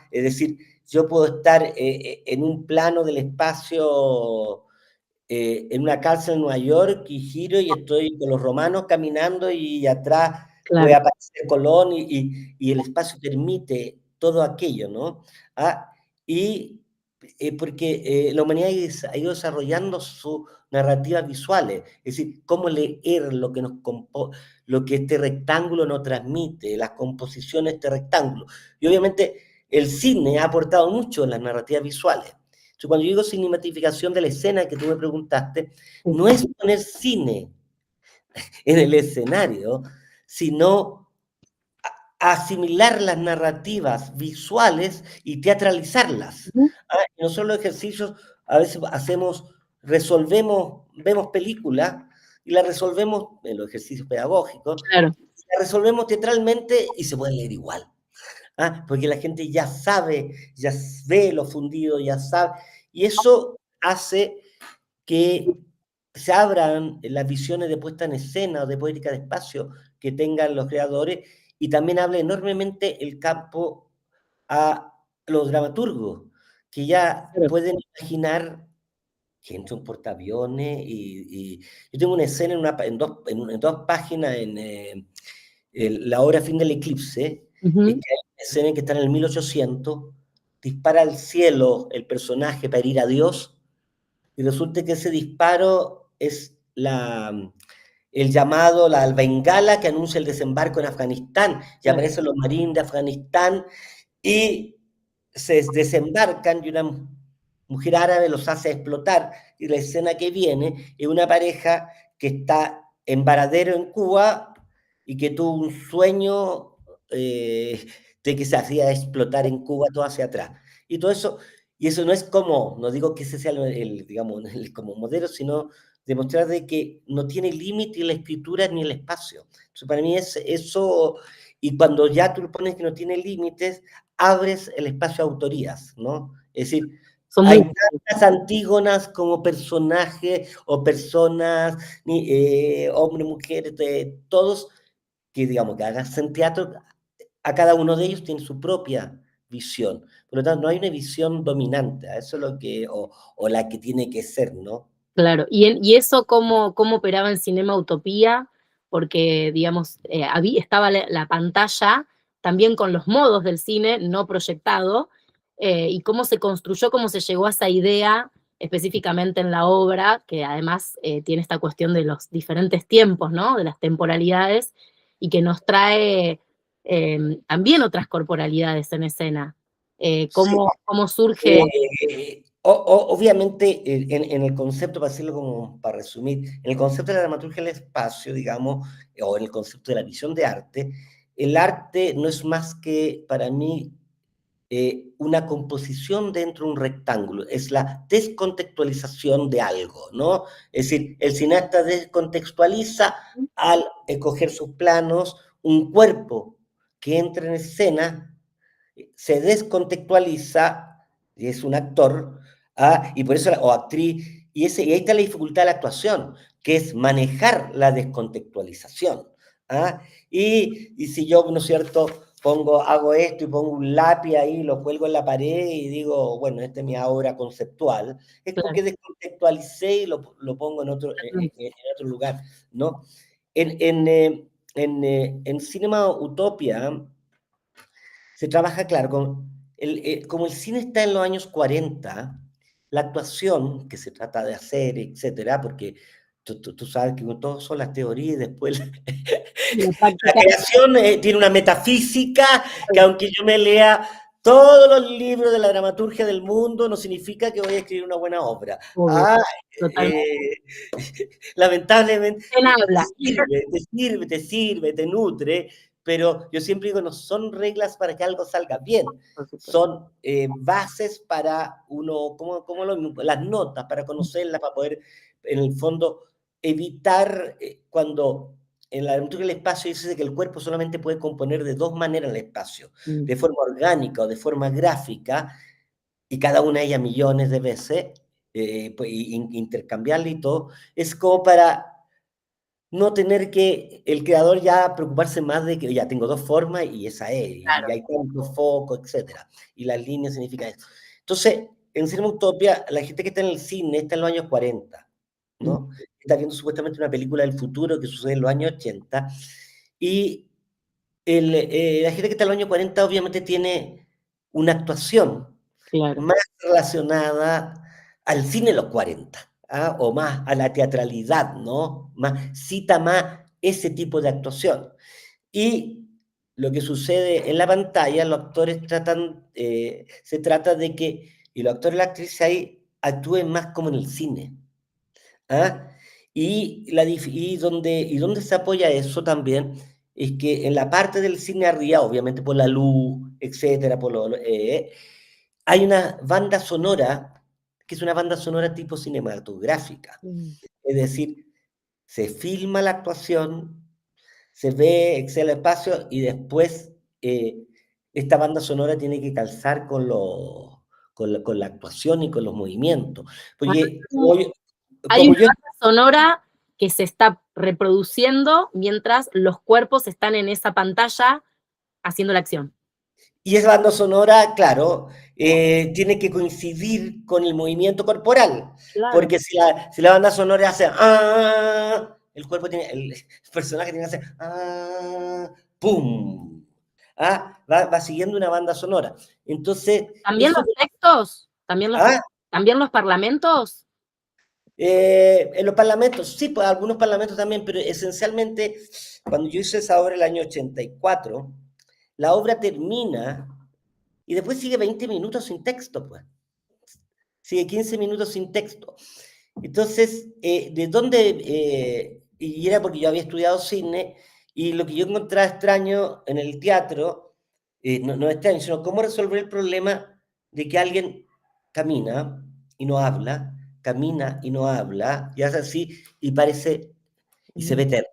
Es decir, yo puedo estar en un plano del espacio en una cárcel en Nueva York y giro y estoy con los romanos caminando y atrás puede claro, aparecer Colón y el espacio permite todo aquello, ¿no? Ah, y porque la humanidad ha ido desarrollando sus narrativas visuales, es decir, cómo leer lo que este rectángulo nos transmite, las composiciones de este rectángulo. Y obviamente el cine ha aportado mucho en las narrativas visuales. Entonces, cuando yo digo cinematificación de la escena que tú me preguntaste, sí, no es poner cine en el escenario, sino asimilar las narrativas visuales y teatralizarlas. ujú, Y nosotros los ejercicios a veces vemos películas y la resolvemos en los ejercicios pedagógicos, claro, la resolvemos teatralmente y se puede leer igual. Porque la gente ya sabe, ya ve lo fundido, ya sabe, y eso hace que se abran las visiones de puesta en escena o de poética de espacio que tengan los creadores y también abre enormemente el campo a los dramaturgos, que ya claro, pueden imaginar que entra un portaaviones yo tengo una escena en dos páginas la obra Fin del Eclipse, es ujú, que hay una escena que está en el 1800, dispara al cielo el personaje para herir a Dios, y resulta que ese disparo es el llamado, la bengala que anuncia el desembarco en Afganistán, y claro, aparecen los marines de Afganistán, y se desembarcan y una mujer árabe los hace explotar. Y la escena que viene es una pareja que está en Varadero, en Cuba, y que tuvo un sueño de que se hacía explotar en Cuba todo hacia atrás. Y todo eso, y eso no es como, no digo que ese sea digamos, como modelo, sino demostrar de que no tiene límite la escritura ni el espacio. Entonces, para mí es eso, y cuando ya tú pones que no tiene límites, abres el espacio a autorías, ¿no? Es decir, son hay muy tantas Antígonas como personajes o personas, hombres, mujeres, todos que, digamos, que hagan teatro, a cada uno de ellos tiene su propia visión. Por lo tanto, no hay una visión dominante, a eso es lo que, o la que tiene que ser, ¿no? claro. ¿Y eso cómo operaba en Cinema Utopía? Porque, digamos, estaba la pantalla también con los modos del cine no proyectado, y cómo se construyó, cómo se llegó a esa idea específicamente en la obra, que además tiene esta cuestión de los diferentes tiempos, ¿no? De las temporalidades, y que nos trae también otras corporalidades en escena. Sí. ¿Cómo surge? Obviamente, en el concepto, para decirlo como, para resumir, en el concepto de la dramaturgia del espacio, digamos, o en el concepto de la visión de arte, el arte no es más que, para mí, una composición dentro de un rectángulo, es la descontextualización de algo, ¿no? Es decir, el cineasta descontextualiza al escoger sus planos, un cuerpo que entra en escena se descontextualiza, y es un actor, y por eso, o actriz, y ahí está la dificultad de la actuación, que es manejar la descontextualización. ¿ah? Y si yo, ¿no es cierto?, hago esto y pongo un lápiz ahí, lo cuelgo en la pared y digo, bueno, esta es mi obra conceptual, es claro, porque descontextualicé y lo pongo en otro lugar, ¿no? En Cinema Utopia se trabaja, claro, como el cine está en los años 40, la actuación que se trata de hacer, etcétera, porque tú sabes que todo son las teorías y después la la práctica, creación tiene una metafísica que aunque yo me lea todos los libros de la dramaturgia del mundo, no significa que voy a escribir una buena obra. obvio, Ah, totalmente. eh, lamentablemente, ¿Quién habla? te nutre, pero yo siempre digo, no son reglas para que algo salga bien, Por supuesto. son bases para uno, las notas, para conocerlas, para poder, en el fondo, evitar cuando en la dramaturgia del espacio dice que el cuerpo solamente puede componer de dos maneras el espacio, Mm, de forma orgánica o de forma gráfica, y cada una de ellas millones de veces, pues, intercambiarla y todo, es como para no tener que el creador ya preocuparse más de que ya tengo dos formas y esa es, y claro. hay tantos focos, etcétera. Y las líneas significan eso. Entonces, en Cinema Utopia, la gente que está en el cine está en los años 40, Mm, ¿no? Está viendo supuestamente una película del futuro que sucede en los años 80. Y la gente que está en los años 40 obviamente tiene una actuación claro. más relacionada al cine de los 40, ¿ah? O más a la teatralidad, ¿no? Cita más ese tipo de actuación. Y lo que sucede en la pantalla, los actores se trata de que, y los actores y las actrices ahí actúen más como en el cine. ¿Ah? Y donde se apoya eso también es que en la parte del cine arriba, obviamente por la luz, etcétera, hay una banda sonora que es una banda sonora tipo cinematográfica. Mm, Es decir, se filma la actuación, se ve, excel el espacio y después eh, esta banda sonora tiene que calzar con la actuación y con los movimientos. ah, Porque como hay una yo banda sonora que se está reproduciendo mientras los cuerpos están en esa pantalla haciendo la acción. Y esa banda sonora, claro, tiene que coincidir con el movimiento corporal, Claro. porque si la banda sonora hace el personaje tiene que hacer pum, va siguiendo una banda sonora. Entonces, ¿También eso, los textos? ah, ¿También los parlamentos? en los parlamentos, sí, pues algunos parlamentos también, pero esencialmente, cuando yo hice esa obra el año 84, la obra termina y después sigue 20 minutos sin texto, pues. Sigue 15 minutos sin texto. Entonces, ¿de dónde? Y era porque yo había estudiado cine y lo que yo encontraba extraño en el teatro, no extraño, sino cómo resolver el problema de que alguien camina y no habla, camina y no habla, y hace así y parece, y se ve Mm, eterno.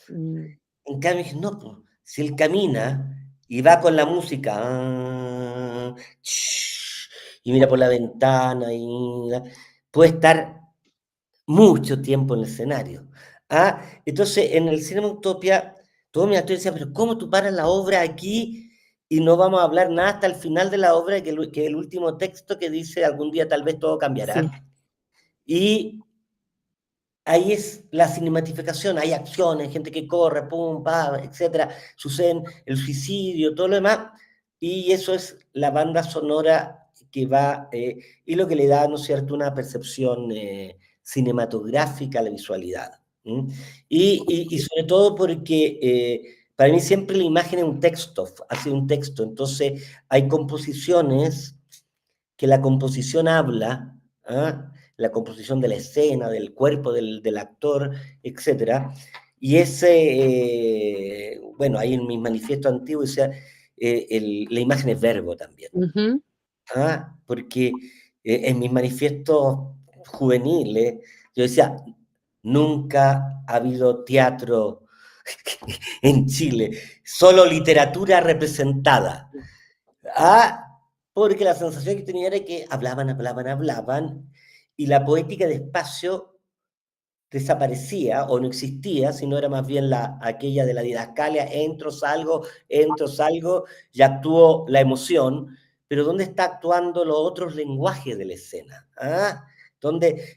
mm, En cambio, dije, no, pues, si él camina y va con la música, y mira por la ventana, puede estar mucho tiempo en el escenario. Entonces, en el Cinema Utopia, todos mis actores decían, pero ¿cómo tú paras la obra aquí y no vamos a hablar nada hasta el final de la obra, que el último texto que dice, algún día tal vez todo cambiará? sí. Y ahí es la cinematificación, hay acciones, gente que corre, pum, pa, etcétera, suceden el suicidio, todo lo demás, y eso es la banda sonora que va, y lo que le da, ¿no es cierto?, una percepción cinematográfica a la visualidad. ¿Mm? Y sobre todo porque para mí siempre la imagen es un texto, ha sido un texto, entonces hay composiciones que la composición habla, la composición de la escena, del cuerpo del actor, etcétera. Y bueno, ahí en mi manifiesto antiguo decía, la imagen es verbo también, Ujú. porque en mis manifiestos juveniles yo decía, nunca ha habido teatro en Chile, solo literatura representada. Ah, porque la sensación que tenía era que hablaban, hablaban, hablaban, y la poética de espacio desaparecía o no existía, sino era más bien aquella de la didascalia, entro, salgo, y actúo la emoción, pero ¿dónde está actuando los otros lenguajes de la escena? ¿Ah?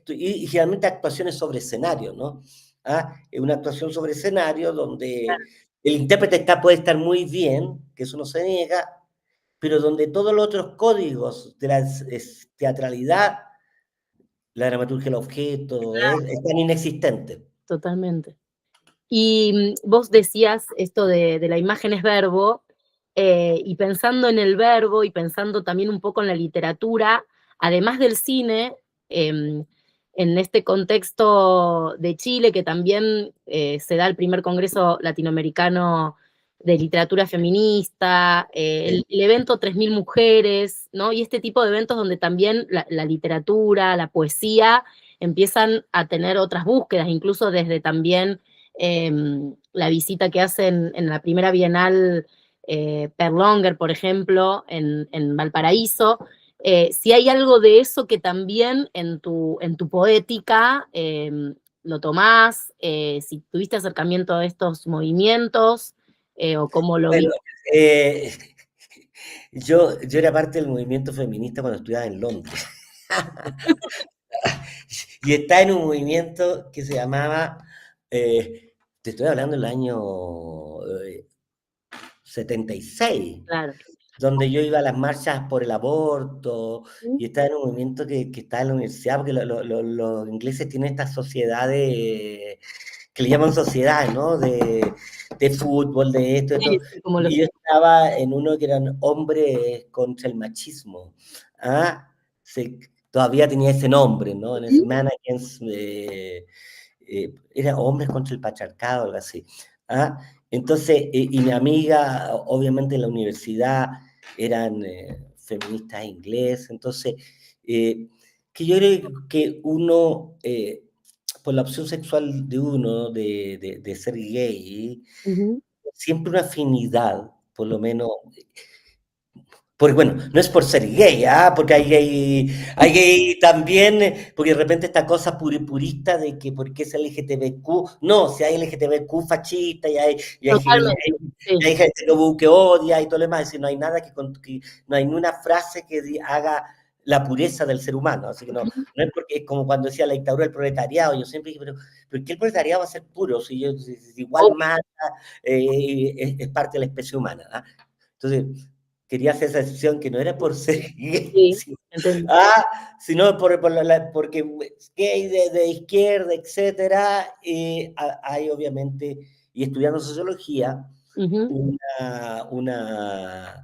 Y generalmente actuaciones sobre escenario, ¿no? ¿Ah? Una actuación sobre escenario donde el intérprete puede estar muy bien, que eso no se niega, pero donde todos los otros códigos de la teatralidad, la dramaturgia, el objeto, están inexistentes. Totalmente. Y vos decías esto de la imagen es verbo, y pensando en el verbo y pensando también un poco en la literatura, además del cine, en este contexto de Chile, que también se da el primer Congreso Latinoamericano de Literatura Feminista, el evento 3000 Mujeres, ¿no? Y este tipo de eventos donde también la literatura, la poesía empiezan a tener otras búsquedas, incluso desde también la visita que hacen en la primera Bienal Perlonger, por ejemplo, en Valparaíso. Si hay algo de eso que también en tu poética lo tomás, si tuviste acercamiento a estos movimientos, o cómo lo Bueno, vi. eh, yo era parte del movimiento feminista cuando estudiaba en Londres. Y está en un movimiento que se llamaba, te estoy hablando del año 76, Claro. donde yo iba a las marchas por el aborto, y estaba en un movimiento que estaba en la universidad, porque los ingleses tienen estas sociedades que le llaman sociedades, ¿no? De fútbol, de esto, Sí, esto. sí, como los... Y yo estaba en uno que eran hombres contra el machismo. ¿Ah? Todavía tenía ese nombre, ¿no? En ese Man Against, era hombres contra el patriarcado, algo así. ¿Ah? Entonces, y mi amiga, obviamente en la universidad, eran feministas inglesas, entonces, que yo creo que uno, por la opción sexual de uno, de ser gay, Ujú. siempre una afinidad, por lo menos, porque bueno, no es por ser gay, ¿ah? Porque hay gay también, porque de repente esta cosa purista de que porque es LGTBQ, no, si hay LGTBQ fascista Totalmente, y sí. hay gente que odia y todo lo demás, es decir, no hay nada no hay ni una frase que haga la pureza del ser humano, así que no, Ujú. no es porque es como cuando decía la dictadura del proletariado, yo siempre dije, pero ¿por qué el proletariado va a ser puro? Si igual Obvio, mata, es parte de la especie humana, ¿ah? Entonces, quería hacer esa excepción que no era por ser gay, sí, entiendo. sino porque es gay de izquierda, etcétera, hay obviamente, y estudiando sociología, Ujú. una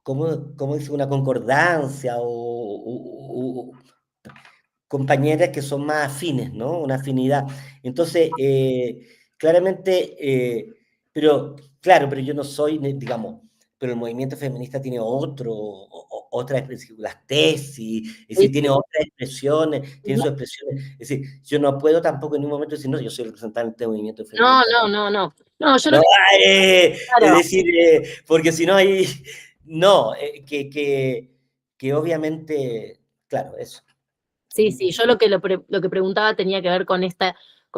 ¿cómo dice? Una concordancia compañeras que son más afines, ¿no? Una afinidad. Entonces, claramente, pero claro, pero yo no soy, digamos, pero el movimiento feminista tiene otra expresión, las tesis, es Sí, decir, tiene sí. otras expresiones, tiene Ujú. sus expresiones. Es decir, yo no puedo tampoco en un momento decir, no, yo soy representante del movimiento No, feminista. no, no, no. No, yo lo No, que... es Claro, decir, porque si no hay, no, que obviamente, claro, eso. sí, sí, yo lo que preguntaba tenía que ver con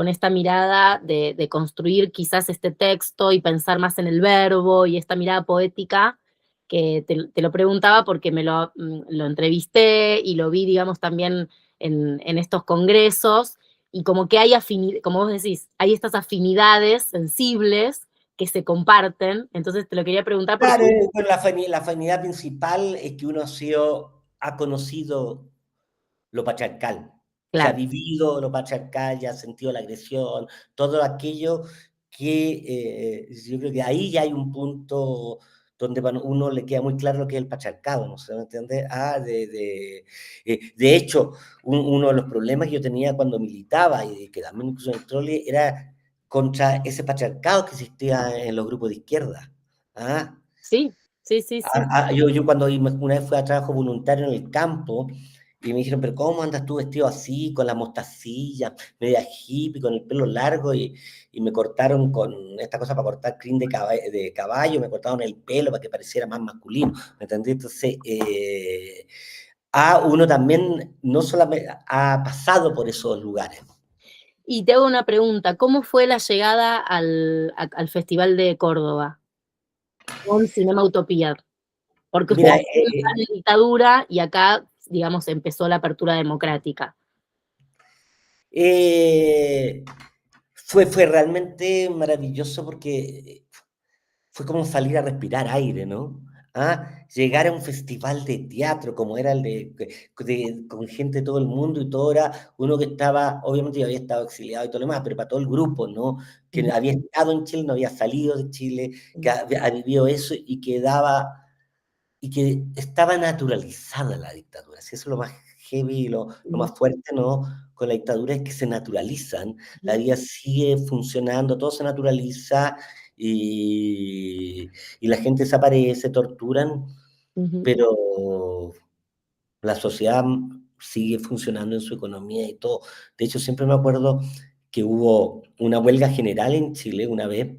esta mirada de construir quizás este texto y pensar más en el verbo y esta mirada poética, que te lo preguntaba porque lo entrevisté y lo vi, digamos, también en estos congresos, y como que hay afinidad, como vos decís, hay estas afinidades sensibles que se comparten, entonces te lo quería preguntar porque, Claro, bueno, la afinidad principal es que uno ha conocido lo patriarcal, que ha claro, vivido lo patriarcal, ya ha sentido la agresión, todo aquello que yo creo que ahí ya hay un punto donde para uno le queda muy claro lo que es el patriarcado, ¿no se me entiende? De hecho, uno de los problemas que yo tenía cuando militaba y que también incluso en el Trole era contra ese patriarcado que existía en los grupos de izquierda. ¿Ah? sí, sí, sí, sí. Yo cuando una vez fui a trabajo voluntario en el campo y me dijeron, pero ¿cómo andas tú vestido así, con la mostacilla, media hippie, con el pelo largo? Y me cortaron con esta cosa para cortar crin de caballo, me cortaron el pelo para que pareciera más masculino, ¿me entendí? Entonces, Uno también no solamente ha pasado por esos lugares. Y te hago una pregunta, ¿cómo fue la llegada al Festival de Córdoba con Cinema Utopía? Porque Mira, ustedes estaban en dictadura y acá, digamos, empezó la apertura democrática. eh, fue realmente maravilloso porque fue como salir a respirar aire, ¿no? Llegar a un festival de teatro como era el con gente de todo el mundo y todo era uno que estaba, obviamente yo había estado exiliado y todo lo demás, pero para todo el grupo, ¿no? Que Ujú, había estado en Chile, no había salido de Chile, que ujú, ha vivido eso y que estaba naturalizada la dictadura. Si eso es lo más heavy, lo ujú, más fuerte, ¿no? Con la dictadura es que se naturalizan, la ujú, vida sigue funcionando, todo se naturaliza y la gente desaparece, torturan, ujú, pero la sociedad sigue funcionando en su economía y todo. De hecho, siempre me acuerdo que hubo una huelga general en Chile una vez,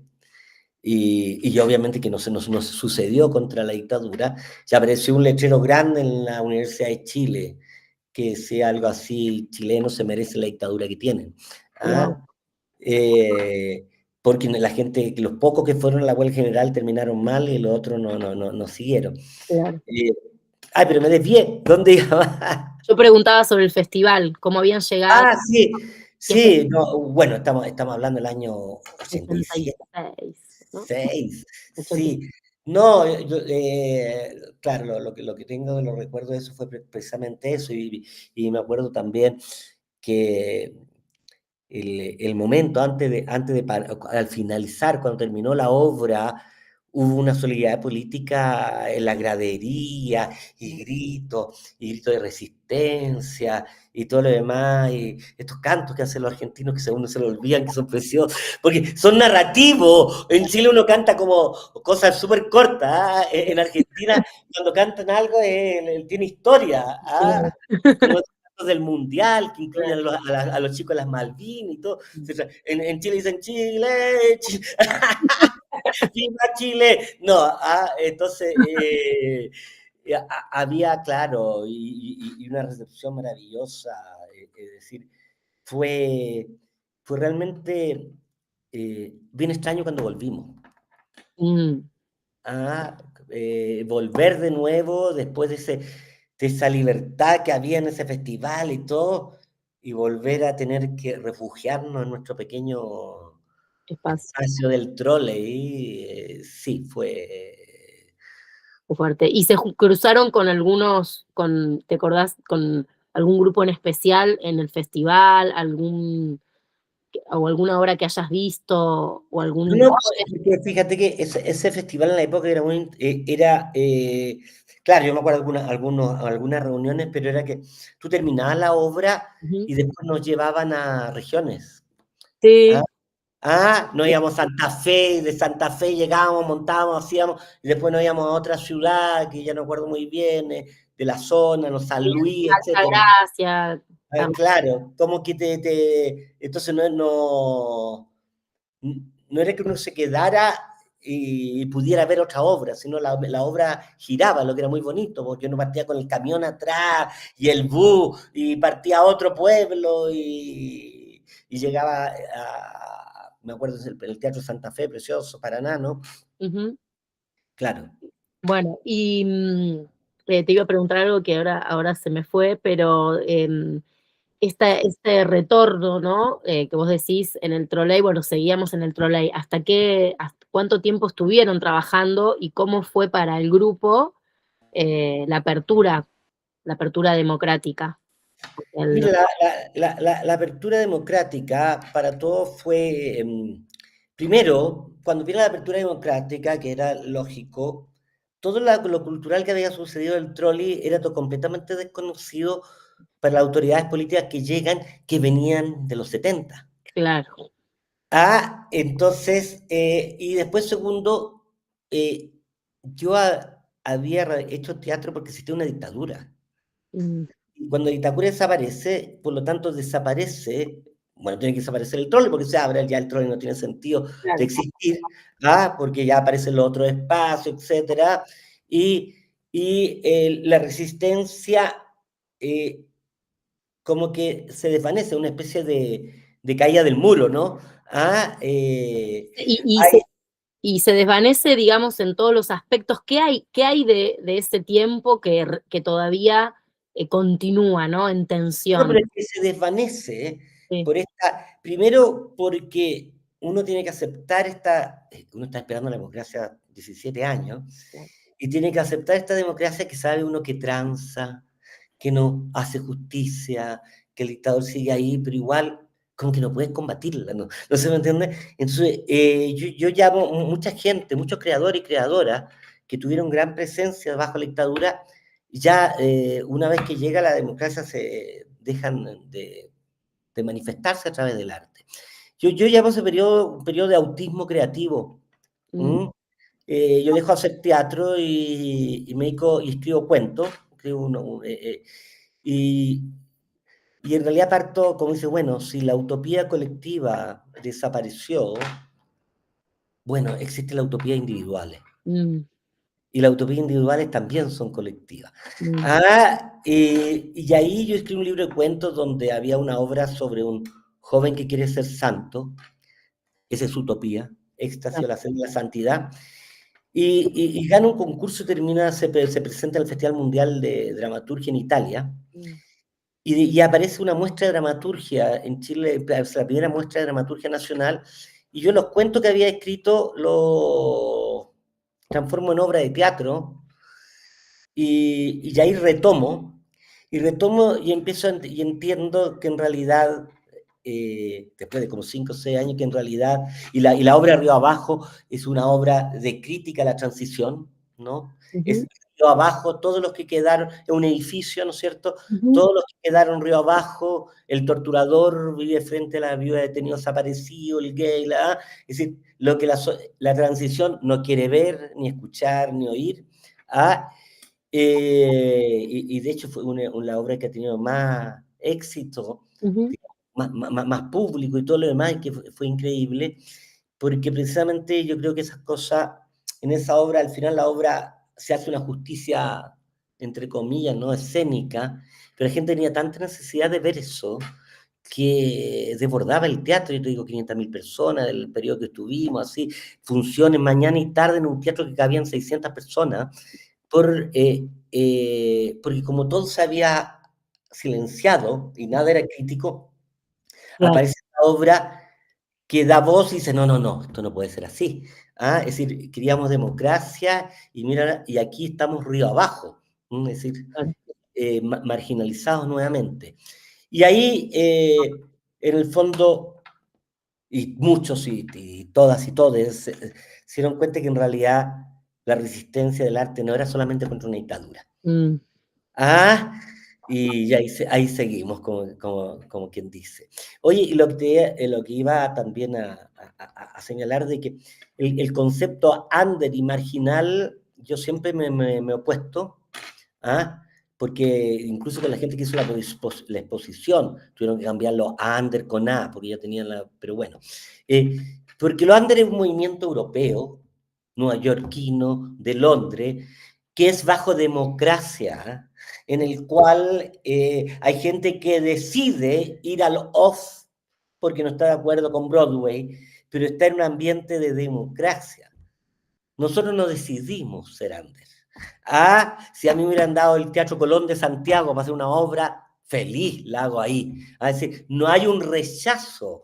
y obviamente que no se sucedió contra la dictadura, se apareció un letrero grande en la Universidad de Chile, que sea algo así, chileno se merece la dictadura que tienen. claro, ¿Ah? Eh, Porque la gente, los pocos que fueron a la huelga general terminaron mal y los otros no siguieron. claro. Eh, pero me desvié, ¿dónde iba? Yo preguntaba sobre el festival, cómo habían llegado, Sí, qué sí, no, bueno, estamos hablando del año 87. 86, ¿no? Seis, 86. sí. No, claro, lo que tengo de los recuerdos de eso fue precisamente eso, y me acuerdo también que el momento al finalizar, cuando terminó la obra, hubo una solidaridad política en la gradería, y gritos de resistencia, y todo lo demás, y estos cantos que hacen los argentinos que según no se lo olvidan, que son preciosos, porque son narrativos. En Chile uno canta como cosas súper cortas, En Argentina, cuando cantan algo, tiene historia, Claro, como del mundial, que incluyen claro. a los chicos de las Malvinas y todo. En Chile dicen Chile, Chile, viva Chile. No, entonces había, claro, y una recepción maravillosa. Es decir, fue, fue realmente bien extraño cuando volvimos. Mm, a Volver de nuevo después de esa libertad que había en ese festival y todo, y volver a tener que refugiarnos en nuestro pequeño espacio, espacio del trole. Sí, fue... qué fuerte. ¿Y se cruzaron con algunos, te acordás, con algún grupo en especial en el festival, o alguna obra que hayas visto, o No, algún... no, porque fíjate que ese festival en la época era claro, yo me acuerdo de algunas reuniones, pero era que tú terminabas la obra Ujú. y después nos llevaban a regiones. ¿Ah? Sí, Nos íbamos a Santa Fe, y de Santa Fe llegábamos, montábamos, hacíamos, y después nos íbamos a otra ciudad, que ya no acuerdo muy bien, de la zona, no, San Luis, etcétera. Altagracia, también. Claro, como que entonces no era que uno se quedara y pudiera ver otra obra, sino la obra giraba, lo que era muy bonito, porque uno partía con el camión atrás y el bus, y partía a otro pueblo y llegaba me acuerdo, el Teatro Santa Fe, precioso, Paraná, ¿no? Ujú. Claro. Bueno, y te iba a preguntar algo que ahora se me fue, pero este retorno, ¿no? Que vos decís en el Troley, bueno, seguíamos en el Troley. ¿Hasta cuánto tiempo estuvieron trabajando y cómo fue para el grupo la apertura democrática? Mira, la apertura democrática para todos fue, primero, cuando viene la apertura democrática, que era lógico, todo lo cultural que había sucedido del trolley era todo completamente desconocido para las autoridades políticas que llegan, que venían de los 70. Claro. Entonces, y después, segundo, eh, yo había hecho teatro porque existía una dictadura. Mm, Y cuando la dictadura desaparece, por lo tanto desaparece, bueno, tiene que desaparecer el trole porque se abre, ya el trole no tiene sentido de claro. existir, porque ya aparecen los otros espacios, etcétera, y la resistencia eh, como que se desvanece, una especie de caída del muro, ¿no? Ah, Y, y hay, se, y se desvanece, digamos, en todos los aspectos. Qué hay de ese tiempo que todavía continúa, ¿no? En no, tensión. pero es que se desvanece Sí, por primero porque uno tiene que aceptar uno está esperando la democracia 17 años, claro. y tiene que aceptar esta democracia que sabe uno que tranza, que no hace justicia, que el dictador sigue ahí, pero igual como que no puedes combatirla, ¿no se me entiende? Entonces, yo llamo mucha gente, muchos creadores y creadoras que tuvieron gran presencia bajo la dictadura, ya una vez que llega la democracia se dejan de manifestarse a través del arte. Yo llamo ese periodo un periodo de autismo creativo. Mm, ¿Mm? Yo dejo hacer teatro y escribo cuentos, escribo y, y en realidad parto, como dice, bueno, si la utopía colectiva desapareció, bueno, existe la utopía individuales. mm, Y las utopías individuales también son colectivas. mm, Y ahí yo escribí un libro de cuentos donde había una obra sobre un joven que quiere ser santo, esa es su utopía, éxtasis claro, o la senda de la santidad, y gana un concurso y se presenta al Festival Mundial de Dramaturgia en Italia, mm, y aparece una muestra de dramaturgia en Chile, es la primera muestra de dramaturgia nacional, y yo los cuentos que había escrito los transformo en obra de teatro, y ahí retomo y empiezo y entiendo que en realidad, después de como 5 o 6 años, que en realidad, y la obra Río Abajo es una obra de crítica a la transición, ¿no? Es ujú, Río Abajo, todos los que quedaron, es un edificio, ¿no es cierto? ujú, Todos los que quedaron Río Abajo, el torturador vive frente a la viuda de detenido desaparecido, el gay, es decir, lo que la transición no quiere ver, ni escuchar, ni oír, ¿ah? Y de hecho fue una obra que ha tenido más éxito, ujú, digamos, más público y todo lo demás, y que fue increíble, porque precisamente yo creo que esas cosas, en esa obra, al final la obra se hace una justicia, entre comillas, no escénica, pero la gente tenía tanta necesidad de ver eso, que desbordaba el teatro, yo te digo 500.000 personas, el periodo que estuvimos, así, funciones mañana y tarde en un teatro que cabían 600 personas, porque como todo se había silenciado y nada era crítico, claro, aparece esta obra que da voz y dice, no, no, no, esto no puede ser así. Es decir, queríamos democracia y mira, y aquí estamos río abajo, es decir, claro. marginalizados nuevamente. Y ahí, en el fondo, y muchos y todas y todos se dieron cuenta que en realidad la resistencia del arte no era solamente contra una dictadura. Mm, Ah, y ahí, ahí seguimos, como quien dice. Oye, y lo que iba también a señalar de que el concepto under y marginal, yo siempre me he opuesto, ¿ah? Porque incluso con la gente que hizo la exposición, tuvieron que cambiarlo a under con A, porque ya tenían pero bueno. Eh, Porque lo under es un movimiento europeo, neoyorquino, de Londres, que es bajo democracia, ¿ah? En el cual hay gente que decide ir al off porque no está de acuerdo con Broadway, pero está en un ambiente de democracia. Nosotros no decidimos ser under. Si a mí me hubieran dado el Teatro Colón de Santiago para hacer una obra, feliz la hago ahí. Es decir, no hay un rechazo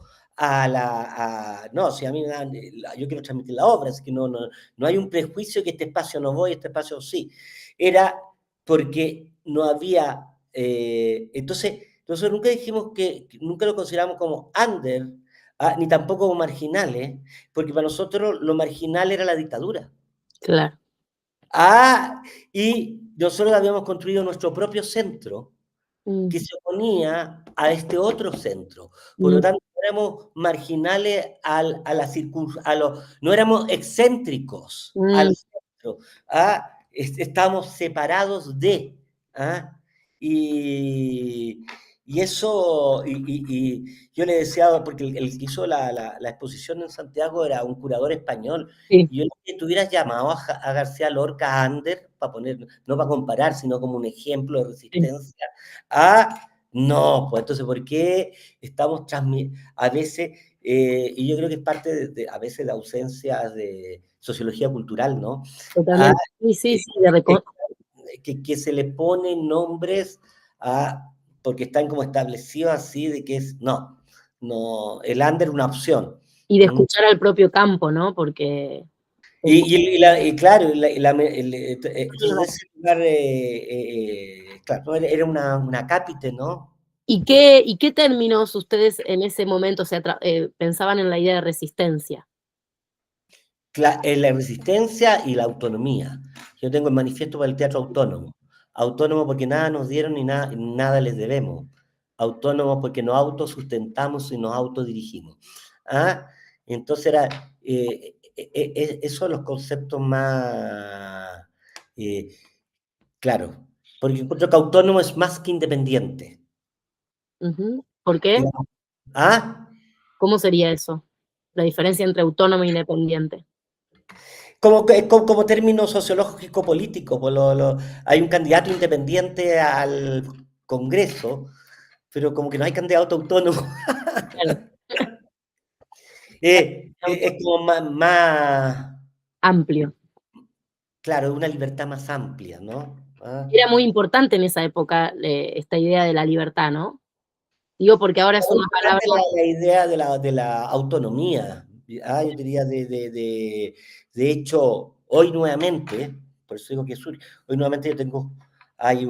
no, si a mí me dan, yo quiero transmitir la obra, así que no hay un prejuicio que este espacio no voy, este espacio sí. Era porque no había, entonces, nosotros nunca dijimos nunca lo consideramos como under, ni tampoco como marginales, porque para nosotros lo marginal era la dictadura. claro. Ah, y nosotros habíamos construido nuestro propio centro Mm, que se oponía a este otro centro. Por lo mm, tanto, éramos marginales no éramos excéntricos al mm, centro. Estábamos separados de. ¿Ah? Y, y eso, y yo le decía, porque el que hizo la exposición en Santiago era un curador español, sí, y yo le dije, tú hubieras llamado a García Lorca Ander, para poner, no para comparar, sino como un ejemplo de sí. resistencia, Ah, no, pues entonces, ¿por qué estamos a veces, y yo creo que es parte a veces de ausencia de sociología cultural, ¿no? Ah, Totalmente. Sí, sí, eh, sí, eh, que se le ponen nombres porque están como establecidos así de que no, el under es una opción. y de ¿Mm? escuchar al propio campo, ¿no? Porque Y claro, entonces de ese lugar, claro, no, era una cápite, ¿no? y qué términos ustedes en ese momento, o sea, pensaban en la idea de resistencia? La resistencia y la autonomía. Yo tengo el manifiesto para el teatro autónomo. Autónomo porque nada nos dieron y nada les debemos. Autónomo porque nos autosustentamos y nos autodirigimos. ¿Ah? Entonces esos son los conceptos más claros. Porque encuentro que autónomo es más que independiente. Ujú. ¿Por qué? Digamos. ¿Ah? ¿Cómo sería eso? La diferencia entre autónomo e independiente. Como término sociológico político, pues hay un candidato independiente al Congreso, pero como que no hay candidato autónomo. Claro, Es como amplio. claro, una libertad más amplia, ¿no? ¿Ah? Era muy importante en esa época esta idea de la libertad, ¿no? Digo porque ahora es Muy una palabra, importante la idea de la autonomía. Yo diría de hecho, hoy nuevamente, por eso digo que hoy nuevamente hay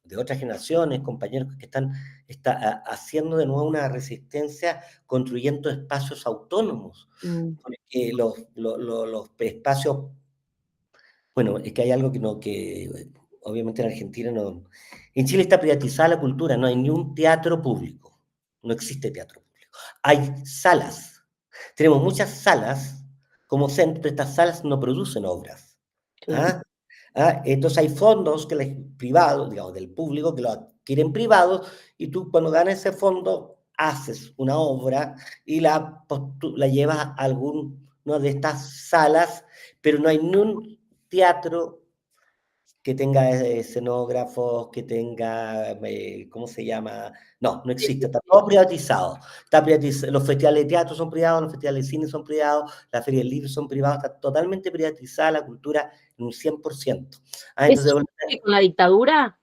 de otras generaciones, compañeros que haciendo de nuevo una resistencia, construyendo espacios autónomos, porque los espacios, bueno, es que hay algo que no, obviamente en Argentina no, en Chile está privatizada la cultura, no hay ni un teatro público, no existe teatro público, hay salas, tenemos muchas salas como centro, pero estas salas no producen obras, sí. ¿ah? Entonces hay fondos privados, digamos, del público, que lo adquieren privados, y tú cuando ganas ese fondo haces una obra y la llevas a alguna de estas salas, pero no hay ni un teatro que tenga escenógrafos, que tenga, ¿cómo se llama? No Sí, existe, sí, está sí. todo privatizado. Los festivales de teatro son privados, los festivales de cine son privados, las ferias del libro son privadas, está totalmente privatizada la cultura en un 100%. ¿Eso Entonces, surge con la dictadura?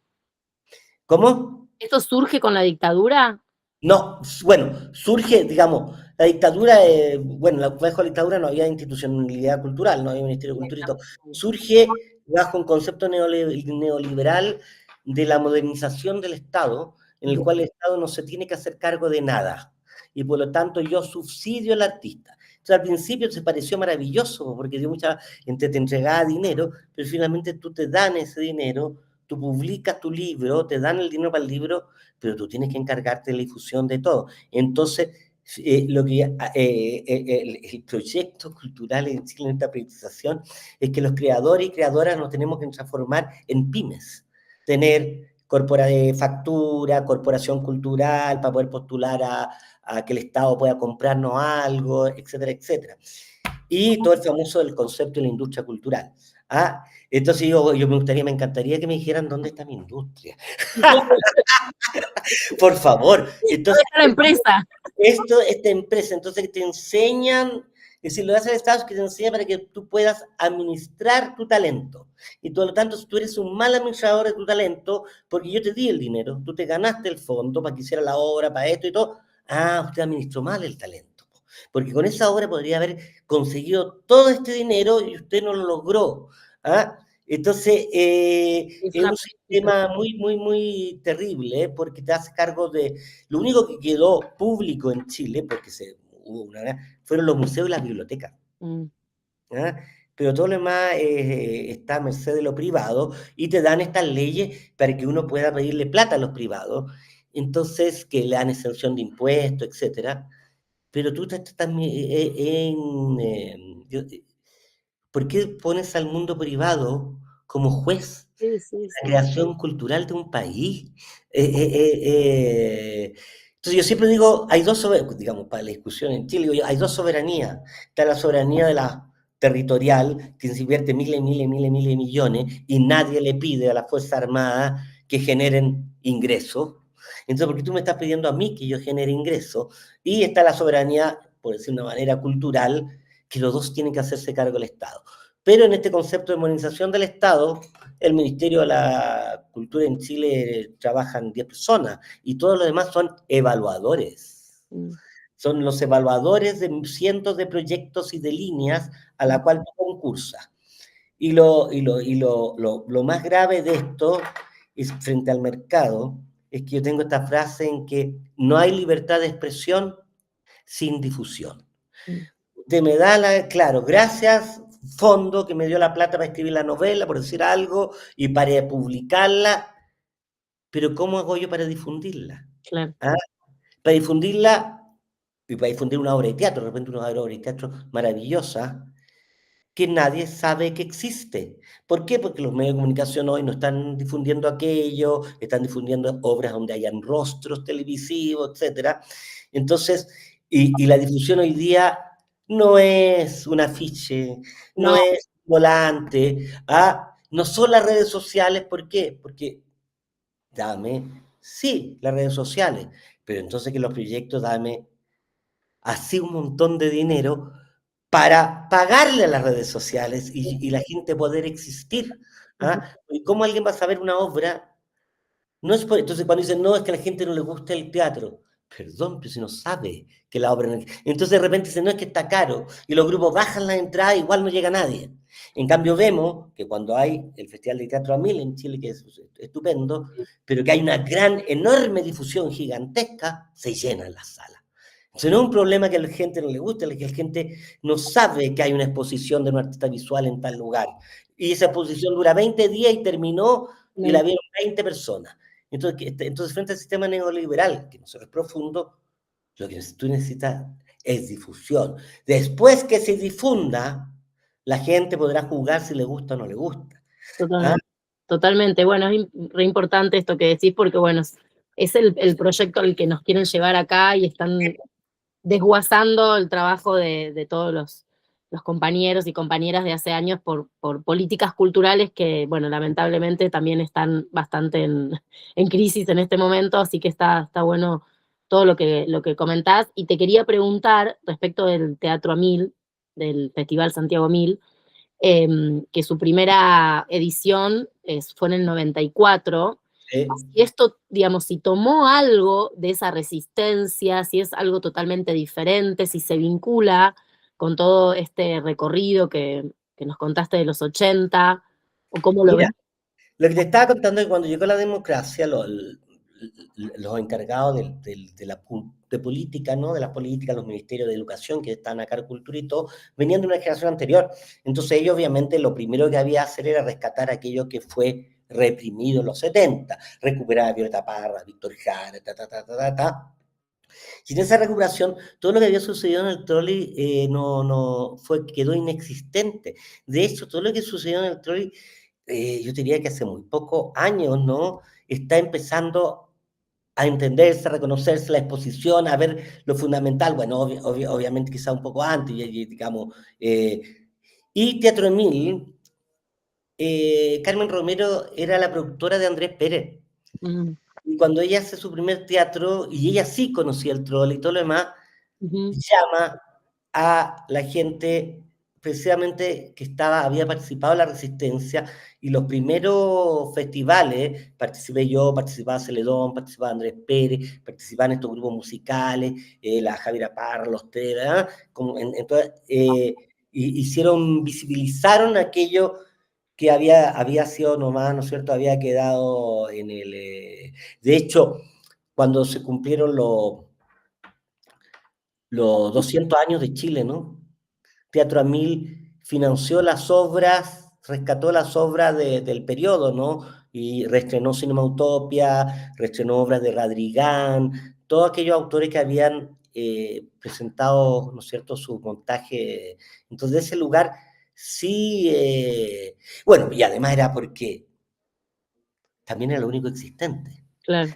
¿cómo? ¿Eso surge con la dictadura? No, bueno, surge, digamos, la dictadura, bueno, bajo la dictadura no había institucionalidad cultural, no había Ministerio de Cultura y todo. Directamente. Surge bajo un concepto neoliberal de la modernización del Estado, en el Bien. cual el Estado no se tiene que hacer cargo de nada, y por lo tanto yo subsidio al artista. Entonces al principio se pareció maravilloso, porque te entregaba dinero, pero finalmente tú te dan ese dinero, tú publicas tu libro, te dan el dinero para el libro, pero tú tienes que encargarte de la difusión de todo. Entonces, el proyecto cultural en Chile, en esta privatización, es que los creadores y creadoras nos tenemos que transformar en pymes, tener factura, corporación cultural, para poder postular a que el Estado pueda comprarnos algo, etcétera, etcétera. Y todo el famoso del concepto de la industria cultural. Entonces me encantaría que me dijeran dónde está mi industria. Por favor. ¿Dónde Entonces, está la empresa? esta empresa, entonces te enseñan, es decir, lo que hace el Estado es que te enseña para que tú puedas administrar tu talento. Y por lo tanto, si tú eres un mal administrador de tu talento, porque yo te di el dinero, tú te ganaste el fondo para que hiciera la obra, para esto y todo, usted administró mal el talento. Porque con esa obra podría haber conseguido todo este dinero y usted no lo logró. ¿Ah? Entonces, Es es una un sistema muy, muy, muy terrible, porque te hace cargo de... Lo único que quedó público en Chile, porque fueron los museos y las bibliotecas. Mm. ¿Ah? Pero todo lo demás está a merced de lo privado y te dan estas leyes para que uno pueda pedirle plata a los privados, entonces que le dan exención de impuestos, etcétera. Pero tú estás ¿por qué pones al mundo privado como juez Sí, sí, la sí. creación cultural de un país? Entonces yo siempre digo, digamos, para la discusión en Chile, digo hay dos soberanías. Está la soberanía de la territorial, que se invierte miles, miles, miles, miles de millones, y nadie le pide a la Fuerza Armada que generen ingresos. Entonces, ¿por qué tú me estás pidiendo a mí que yo genere ingresos? Y está la soberanía, por decir de una manera cultural, que los dos tienen que hacerse cargo del Estado. Pero en este concepto de modernización del Estado, el Ministerio de la Cultura en Chile trabajan 10 personas y todos los demás son evaluadores. Mm, Son los evaluadores de cientos de proyectos y de líneas a mm, la cual tú concursas. Lo más grave de esto es frente al mercado, es que yo tengo esta frase en que no hay libertad de expresión sin difusión. mm, Usted me da claro, gracias fondo que me dio la plata para escribir la novela, por decir algo, y para publicarla, pero ¿cómo hago yo para difundirla? claro. ¿Ah? Para difundirla y para difundir una obra de teatro, de repente una obra de teatro maravillosa, que nadie sabe que existe. ¿Por qué? Porque los medios de comunicación hoy no están difundiendo aquello, están difundiendo obras donde hayan rostros televisivos, etcétera. Entonces, y la difusión hoy día no es un afiche, no No, es un volante, ¿ah? No son las redes sociales, ¿por qué? Porque sí, las redes sociales, pero entonces que los proyectos dame así un montón de dinero para pagarle a las redes sociales y la gente poder existir. ujú, ¿Ah? ¿Y cómo alguien va a saber una obra? No es entonces cuando dicen, no, es que a la gente no le gusta el teatro. Perdón, pero si no sabe que la obra... Entonces de repente dicen, no, es que está caro. Y los grupos bajan la entrada, igual no llega nadie. En cambio vemos que cuando hay el Festival de Teatro a Mil en Chile, que es estupendo, pero que hay una gran, enorme difusión gigantesca, se llenan las salas. Entonces no es un problema que a la gente no le guste, es que la gente no sabe que hay una exposición de un artista visual en tal lugar. Y esa exposición dura 20 días y terminó y la vieron 20 personas. Entonces, frente al sistema neoliberal, que nosotros es profundo, lo que tú necesitas es difusión. Después que se difunda, la gente podrá juzgar si le gusta o no le gusta. ¿Ah? totalmente. Totalmente. Bueno, es re importante esto que decís porque, bueno, es el proyecto al que nos quieren llevar acá y están desguazando el trabajo de todos los compañeros y compañeras de hace años por políticas culturales que, bueno, lamentablemente también están bastante en crisis en este momento, así que está bueno todo lo que comentás. Y te quería preguntar respecto del Teatro a Mil, del Festival Santiago Mil, que su primera edición fue en el 94. ¿Sí? Si esto, digamos, si tomó algo de esa resistencia, si es algo totalmente diferente, si se vincula con todo este recorrido que nos contaste de los 80, o cómo lo ves. Mira, lo que te estaba contando es que cuando llegó la democracia, los encargados de política, ¿no? De las políticas, los ministerios de educación que están a cargo de cultura y todo, venían de una generación anterior. Entonces ellos obviamente lo primero que había que hacer era rescatar aquello que fue reprimido en los 70, recuperar a Violeta Parra, Víctor Jara, ta. Y en esa recuperación, todo lo que había sucedido en el trolley quedó inexistente. De hecho, todo lo que sucedió en el trolley, yo diría que hace muy pocos años, ¿no? Está empezando a entenderse, a reconocerse la exposición, a ver lo fundamental, bueno, obviamente quizá un poco antes, digamos, y Teatro Emil, Carmen Romero era la productora de Andrés Pérez. Mm, Y cuando ella hace su primer teatro, y ella sí conocía el troll y todo lo demás, ujú, llama a la gente precisamente que había participado en la Resistencia y los primeros festivales, participé yo, participaba Celedón, participaba Andrés Pérez, participaban estos grupos musicales, la Javiera Parra, los tres, ¿verdad? Entonces, visibilizaron aquello que había sido nomás, ¿no es cierto?, había quedado en el... de hecho, cuando se cumplieron los 200 años de Chile, ¿no? Teatro a Mil financió las obras, rescató las obras del periodo, ¿no? Y reestrenó Cinema Utopia, reestrenó obras de Radrigán, todos aquellos autores que habían presentado, ¿no es cierto?, su montaje. Entonces, de ese lugar sí, bueno, y además era porque también era lo único existente. claro,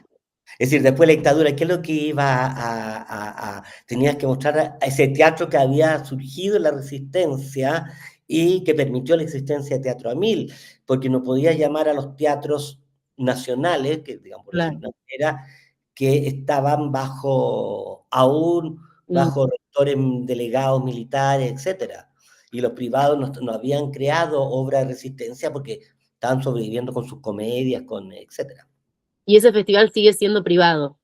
Es decir, después de la dictadura, ¿qué es lo que iba tenías que mostrar a ese teatro que había surgido en la resistencia y que permitió la existencia de Teatro a Mil? Porque no podías llamar a los teatros nacionales, que digamos, por claro. decirlo de una manera, que estaban aún Mm. bajo rectores delegados militares, etcétera. Y los privados no habían creado obra de resistencia porque estaban sobreviviendo con sus comedias, etcétera. Y ese festival sigue siendo privado,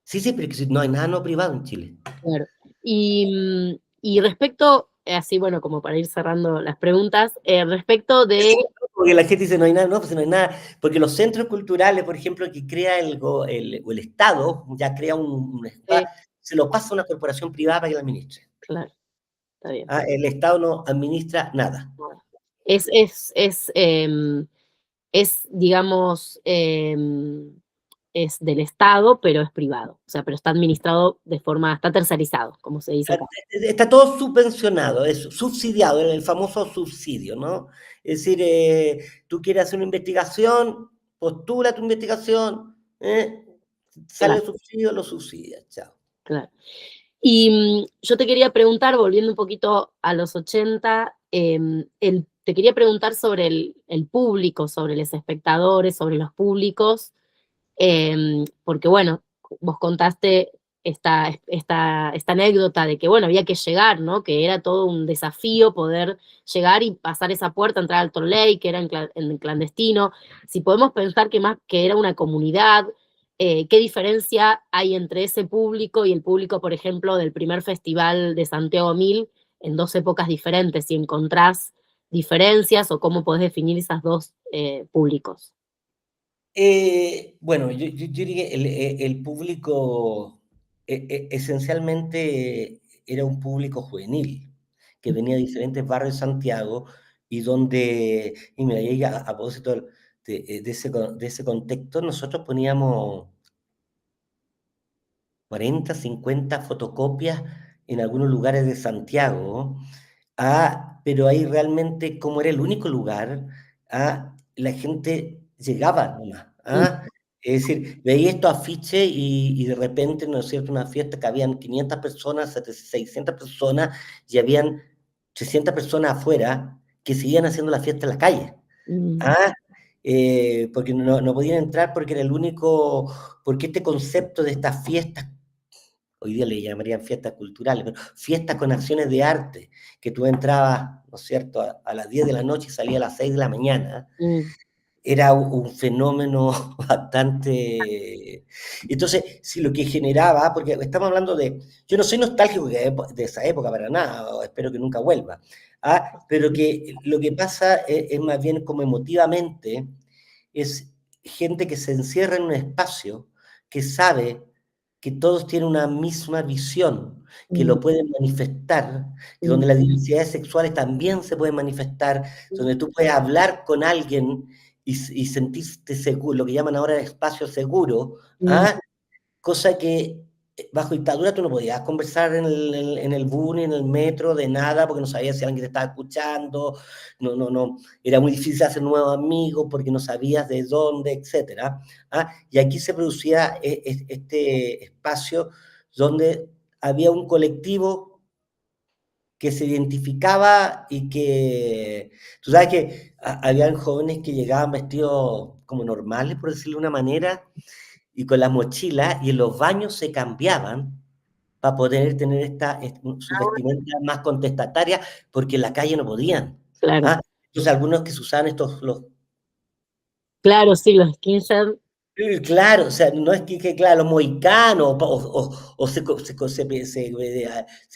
Sí, sí, pero que no hay nada no privado en Chile. claro. Y respecto, así bueno, como para ir cerrando las preguntas, respecto de... Porque la gente dice no hay nada, no, pues no hay nada, porque los centros culturales, por ejemplo, que crea o el Estado, ya crea un se lo pasa a una corporación privada para que la administre. claro, está bien. ¿Ah? El Estado no administra nada. Es, es, es, em, digamos, es del Estado, pero es privado. O sea, pero está administrado de forma, está tercerizado, como se dice acá. Está todo subvencionado, es subsidiado, el famoso subsidio, ¿no? Es decir, tú quieres hacer una investigación, postula tu investigación, sale Claro, el subsidio, lo subsidia, chao. claro. Y yo te quería preguntar, volviendo un poquito a los 80, te quería preguntar sobre el público, sobre los espectadores, sobre los públicos, porque bueno, vos contaste esta anécdota de que bueno, había que llegar, ¿no? Que era todo un desafío poder llegar y pasar esa puerta, entrar al Torley, que era en clandestino. Si podemos pensar que más que era una comunidad, ¿qué diferencia hay entre ese público y el público, por ejemplo, del primer festival de Santiago 1000 en dos épocas diferentes? Si encontrás diferencias o cómo podés definir esas dos públicos. Bueno, yo diría que el público esencialmente era un público juvenil que venía de diferentes barrios de Santiago y mira, y ahí a propósito de ese contexto, nosotros poníamos 40, 50 fotocopias en algunos lugares de Santiago, pero ahí realmente, como era el único lugar, la gente llegaba nomás. Mm, Es decir, veía estos afiches y de repente, ¿no es cierto?, una fiesta que habían 500 personas, 600 personas y habían 300 personas afuera que seguían haciendo la fiesta en la calle. mm, ¿Ah? Porque no podían entrar porque era el único, porque este concepto de estas fiestas hoy día le llamarían fiestas culturales, pero fiestas con acciones de arte, que tú entrabas, ¿no es cierto?, a las 10 de la noche y salías a las 6 de la mañana, mm, era un fenómeno bastante... Entonces, si lo que generaba, porque estamos hablando yo no soy nostálgico de esa época para nada, espero que nunca vuelva, pero que lo que pasa es más bien como emotivamente, es gente que se encierra en un espacio, que sabe que todos tienen una misma visión, que mm, lo pueden manifestar, que mm, donde las diversidades sexuales también se pueden manifestar, donde tú puedes hablar con alguien y sentirte seguro, lo que llaman ahora espacio seguro, mm, cosa que bajo dictadura tú no podías conversar en el bus ni en el metro de nada porque no sabías si alguien te estaba escuchando, no, era muy difícil hacer nuevos amigos porque no sabías de dónde, etcétera. Y aquí se producía este espacio donde había un colectivo que se identificaba y que, tú sabes que habían jóvenes que llegaban vestidos como normales, por decirlo de una manera, y con la mochila, y en los baños se cambiaban para poder tener sus vestimentas más contestatarias, porque en la calle no podían. claro, Entonces, algunos que se usaban claro, sí, los skinhead, claro, o sea, no es claro, los mohicanos, o se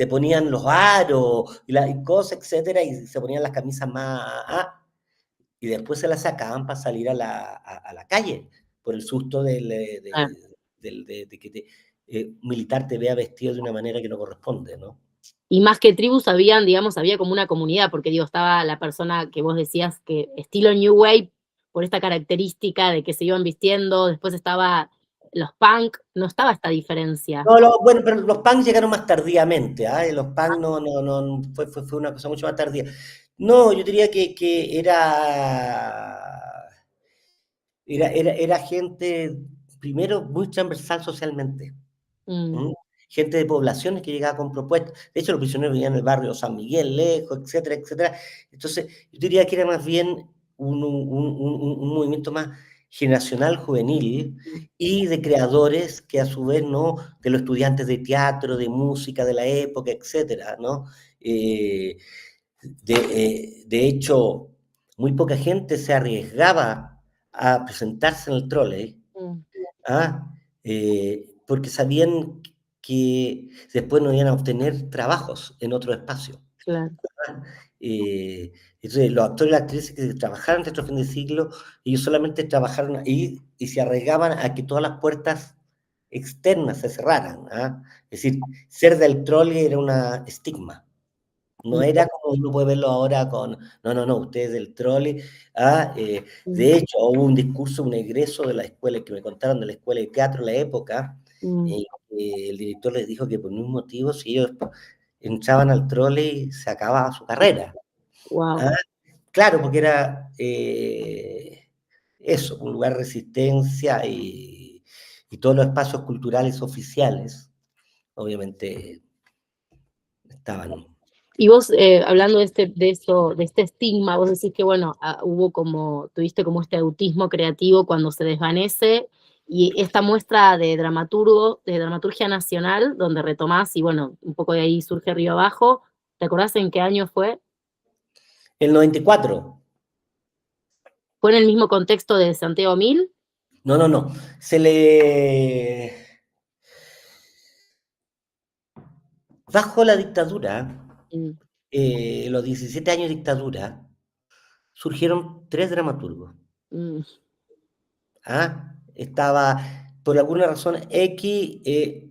ponían los aros y cosas, etcétera, y se ponían las camisas más, y después se las sacaban para salir a la calle, por el susto claro. de que militar te vea vestido de una manera que no corresponde, ¿no? Y más que tribus habían, digamos, había como una comunidad, porque digo, estaba la persona que vos decías que estilo New Wave, por esta característica de que se iban vistiendo, después estaba los punk, no estaba esta diferencia. No, bueno, pero los punks llegaron más tardíamente, los punks fue una cosa mucho más tardía. No, yo diría que era gente, primero, muy transversal socialmente. Mm, ¿Mm? Gente de poblaciones que llegaba con propuestas. De hecho, los prisioneros vivían en el barrio San Miguel, lejos, etcétera, etcétera. Entonces, yo diría que era más bien un movimiento más generacional juvenil mm, y de creadores que a su vez, ¿no? De los estudiantes de teatro, de música de la época, etcétera, ¿no? Eh, de hecho, muy poca gente se arriesgaba a presentarse en el trolley, mm, ¿ah? Porque sabían que después no iban a obtener trabajos en otro espacio. claro, Eh, entonces, los actores y las actrices que trabajaron Teatro Fin de Siglo, ellos solamente trabajaron ahí y se arriesgaban a que todas las puertas externas se cerraran. ¿Ah? Es decir, ser del trolley era un estigma. No mm, era como uno puede verlo ahora con, no, no, no, usted es del trolley. ¿Ah? mm, De hecho, hubo un discurso, un egreso de la escuela, que me contaron de la escuela de teatro en la época, mm, el director les dijo que por ningún motivo, si ellos entraban al trolley, se acababa su carrera. wow. ¿Ah? Claro, porque era eso, un lugar de resistencia y todos los espacios culturales oficiales, obviamente, estaban. Y vos, hablando de eso, de este estigma, vos decís que, bueno, hubo como, tuviste como este autismo creativo cuando se desvanece, y esta muestra de dramaturgo, de dramaturgia nacional, donde retomás, y bueno, un poco de ahí surge Río Abajo, ¿te acordás en qué año fue? El 94, ¿Fue en el mismo contexto de Santiago Mil? no, no, no, se le. Bajo la dictadura, Mm, los 17 años de dictadura, surgieron tres dramaturgos. mm, ¿Ah? Estaba, por alguna razón X,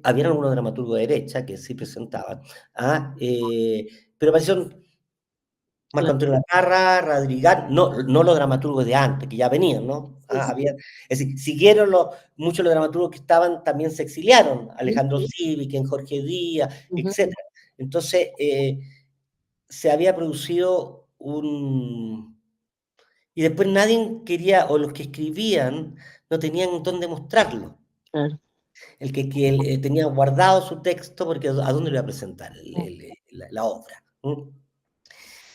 habían algunos dramaturgos de derecha que sí presentaban, ¿ah? Pero aparecieron Marco claro, Antonio Lacarra, Radrigán, no, no los dramaturgos de antes, que ya venían, ¿no? sí, sí, Es decir, siguieron muchos de los dramaturgos que estaban, también se exiliaron, sí, Alejandro sí, Sivic, en Jorge Díaz, ujú, etc. Entonces, se había producido un. Y después nadie quería, o los que escribían, no tenían dónde mostrarlo. claro, El que tenía guardado su texto, porque ¿a dónde lo iba a presentar mm, la obra? ¿Mm?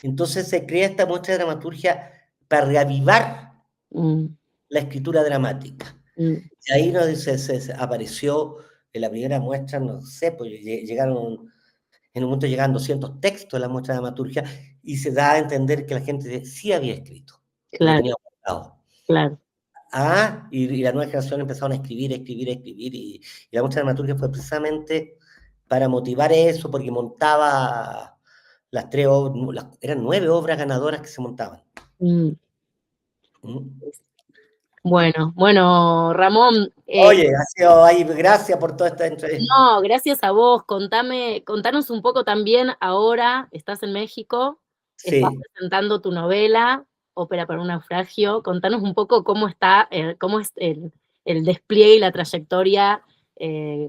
Entonces se crea esta muestra de dramaturgia para reavivar mm, la escritura dramática. mm, Y ahí nos se apareció en la primera muestra, no sé, pues llegaron, en un momento llegaban 200 textos en la muestra de dramaturgia, y se da a entender que la gente sí había escrito, lo claro, tenía guardado. claro, Y la nueva generación empezaron a escribir, a escribir, a escribir, y la muestra de dramaturgia fue precisamente para motivar eso, porque montaba las tres obras, eran 9 obras ganadoras que se montaban. mm. ¿Mm? Bueno, bueno, Ramón, Oye, ha sido ahí, gracias por toda esta entrevista. no, gracias a vos. Contanos un poco también ahora, estás en México, estás Sí. presentando tu novela, Ópera para un naufragio. Contanos un poco cómo está, cómo es el despliegue y la trayectoria,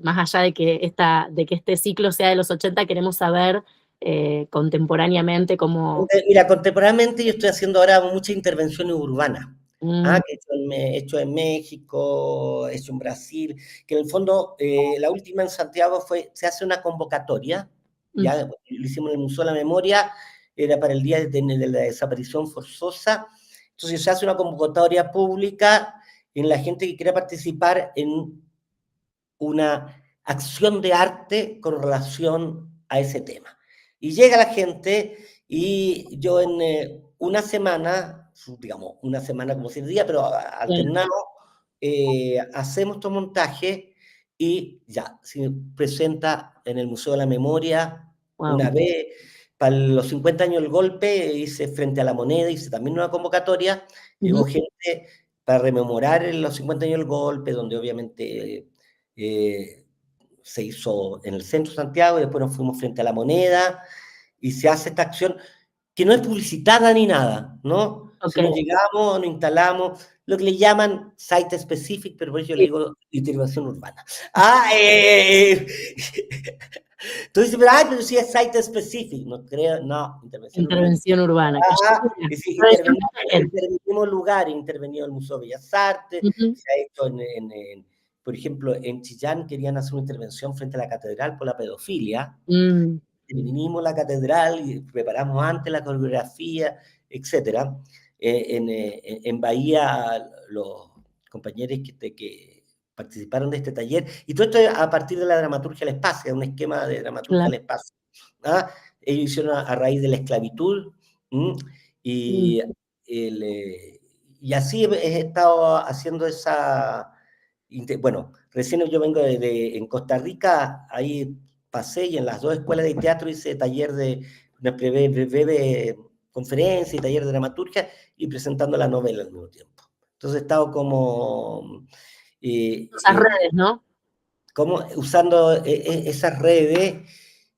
más allá de que este ciclo sea de los 80, queremos saber contemporáneamente cómo. Mira, contemporáneamente yo estoy haciendo ahora muchas intervenciones urbanas, Mm, que he hecho en México, he hecho en Brasil, que en el fondo la última en Santiago se hace una convocatoria, mm, ya lo hicimos en el Museo de la Memoria, era para el día de la desaparición forzosa, entonces se hace una convocatoria pública en la gente que quiera participar en una acción de arte con relación a ese tema. Y llega la gente y yo en una semana, digamos, una semana como 7 días, pero claro, alternado, hacemos todo montaje y ya, se presenta en el Museo de la Memoria wow. una vez. Para los 50 años del golpe hice Frente a la Moneda, hice también una convocatoria, llegó Ujú, gente para rememorar los 50 años del golpe, donde obviamente eh, se hizo en el centro de Santiago y después nos fuimos frente a la Moneda y se hace esta acción que no es publicitada ni nada, ¿no? ok, Si nos llegamos, nos instalamos, lo que le llaman site specific, pero por eso yo le sí, digo intervención urbana. Ah, tú dices, pero, ay, pero si es site specific, no creo, no, intervención urbana. intervención urbana. Que yo Y sí, intervención también. intervenimos lugares, intervenido el Museo de Bellas Artes, Ujú, se ha hecho por ejemplo, en Chillán querían hacer una intervención frente a la catedral por la pedofilia, mm, vinimos a la catedral y preparamos antes la coreografía, etcétera. En Bahía, compañeros que participaron de este taller, y todo esto a partir de la dramaturgia del espacio, un esquema de dramaturgia Claro. del espacio. ¿Ah? Ellos hicieron a raíz de la esclavitud, Mm. y, y así he estado haciendo esa... Bueno, recién yo vengo en Costa Rica, ahí pasé y en las 2 escuelas de teatro hice taller de una breve conferencia y taller de dramaturgia y presentando la novela al mismo tiempo. Entonces he estado eh, Esas eh, redes, ¿no? como usando esas redes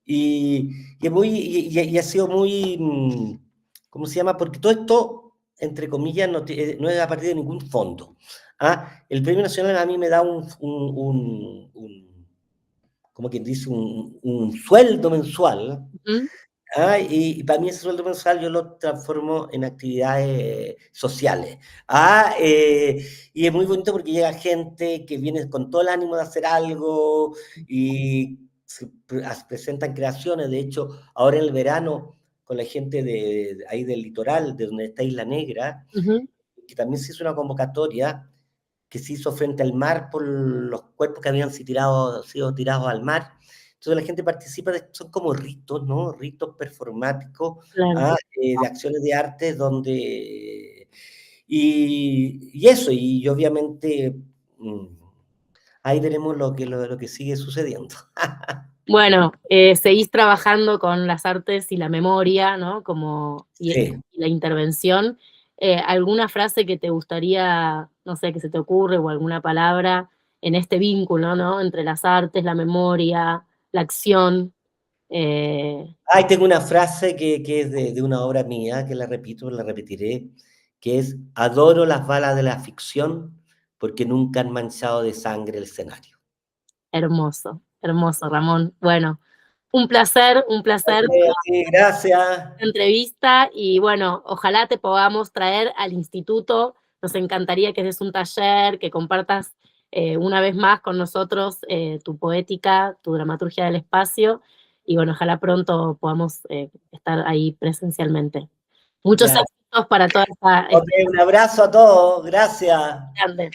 y, y ha sido muy, ¿cómo se llama? Porque todo esto, entre comillas, no es a partir de ningún fondo. ¿Ah? El Premio Nacional a mí me da como quien dice, un sueldo mensual. Ujú. Y para mí ese sueldo mensual yo lo transformo en actividades sociales. Y es muy bonito porque llega gente que viene con todo el ánimo de hacer algo y presentan creaciones. De hecho, ahora en el verano, con la gente ahí del litoral, de donde está Isla Negra, Ujú. que también se hizo una convocatoria que se hizo frente al mar por los cuerpos que habían sido tirados al mar. Entonces la gente participa, son como ritos, ¿no? Ritos performáticos, Claro. de acciones de arte donde... Y eso, y obviamente ahí veremos lo que sigue sucediendo. Bueno, seguís trabajando con las artes y la memoria, ¿no? Sí. Y la intervención. ¿Alguna frase que te gustaría, no sé, que se te ocurre o alguna palabra en este vínculo, ¿no? Entre las artes, la memoria, la acción. Eh, Ahí tengo una frase que es de una obra mía, que la repito, la repetiré, que es: adoro las balas de la ficción porque nunca han manchado de sangre el escenario. Hermoso, hermoso, Ramón. Bueno, un placer Ok, sí, gracias. esta entrevista y bueno, ojalá te podamos traer al instituto. Nos encantaría que des un taller, que compartas una vez más con nosotros tu poética, tu dramaturgia del espacio y bueno, ojalá pronto podamos estar ahí presencialmente. Muchos Ya. éxitos para toda Ok, un abrazo a todos, gracias. grande.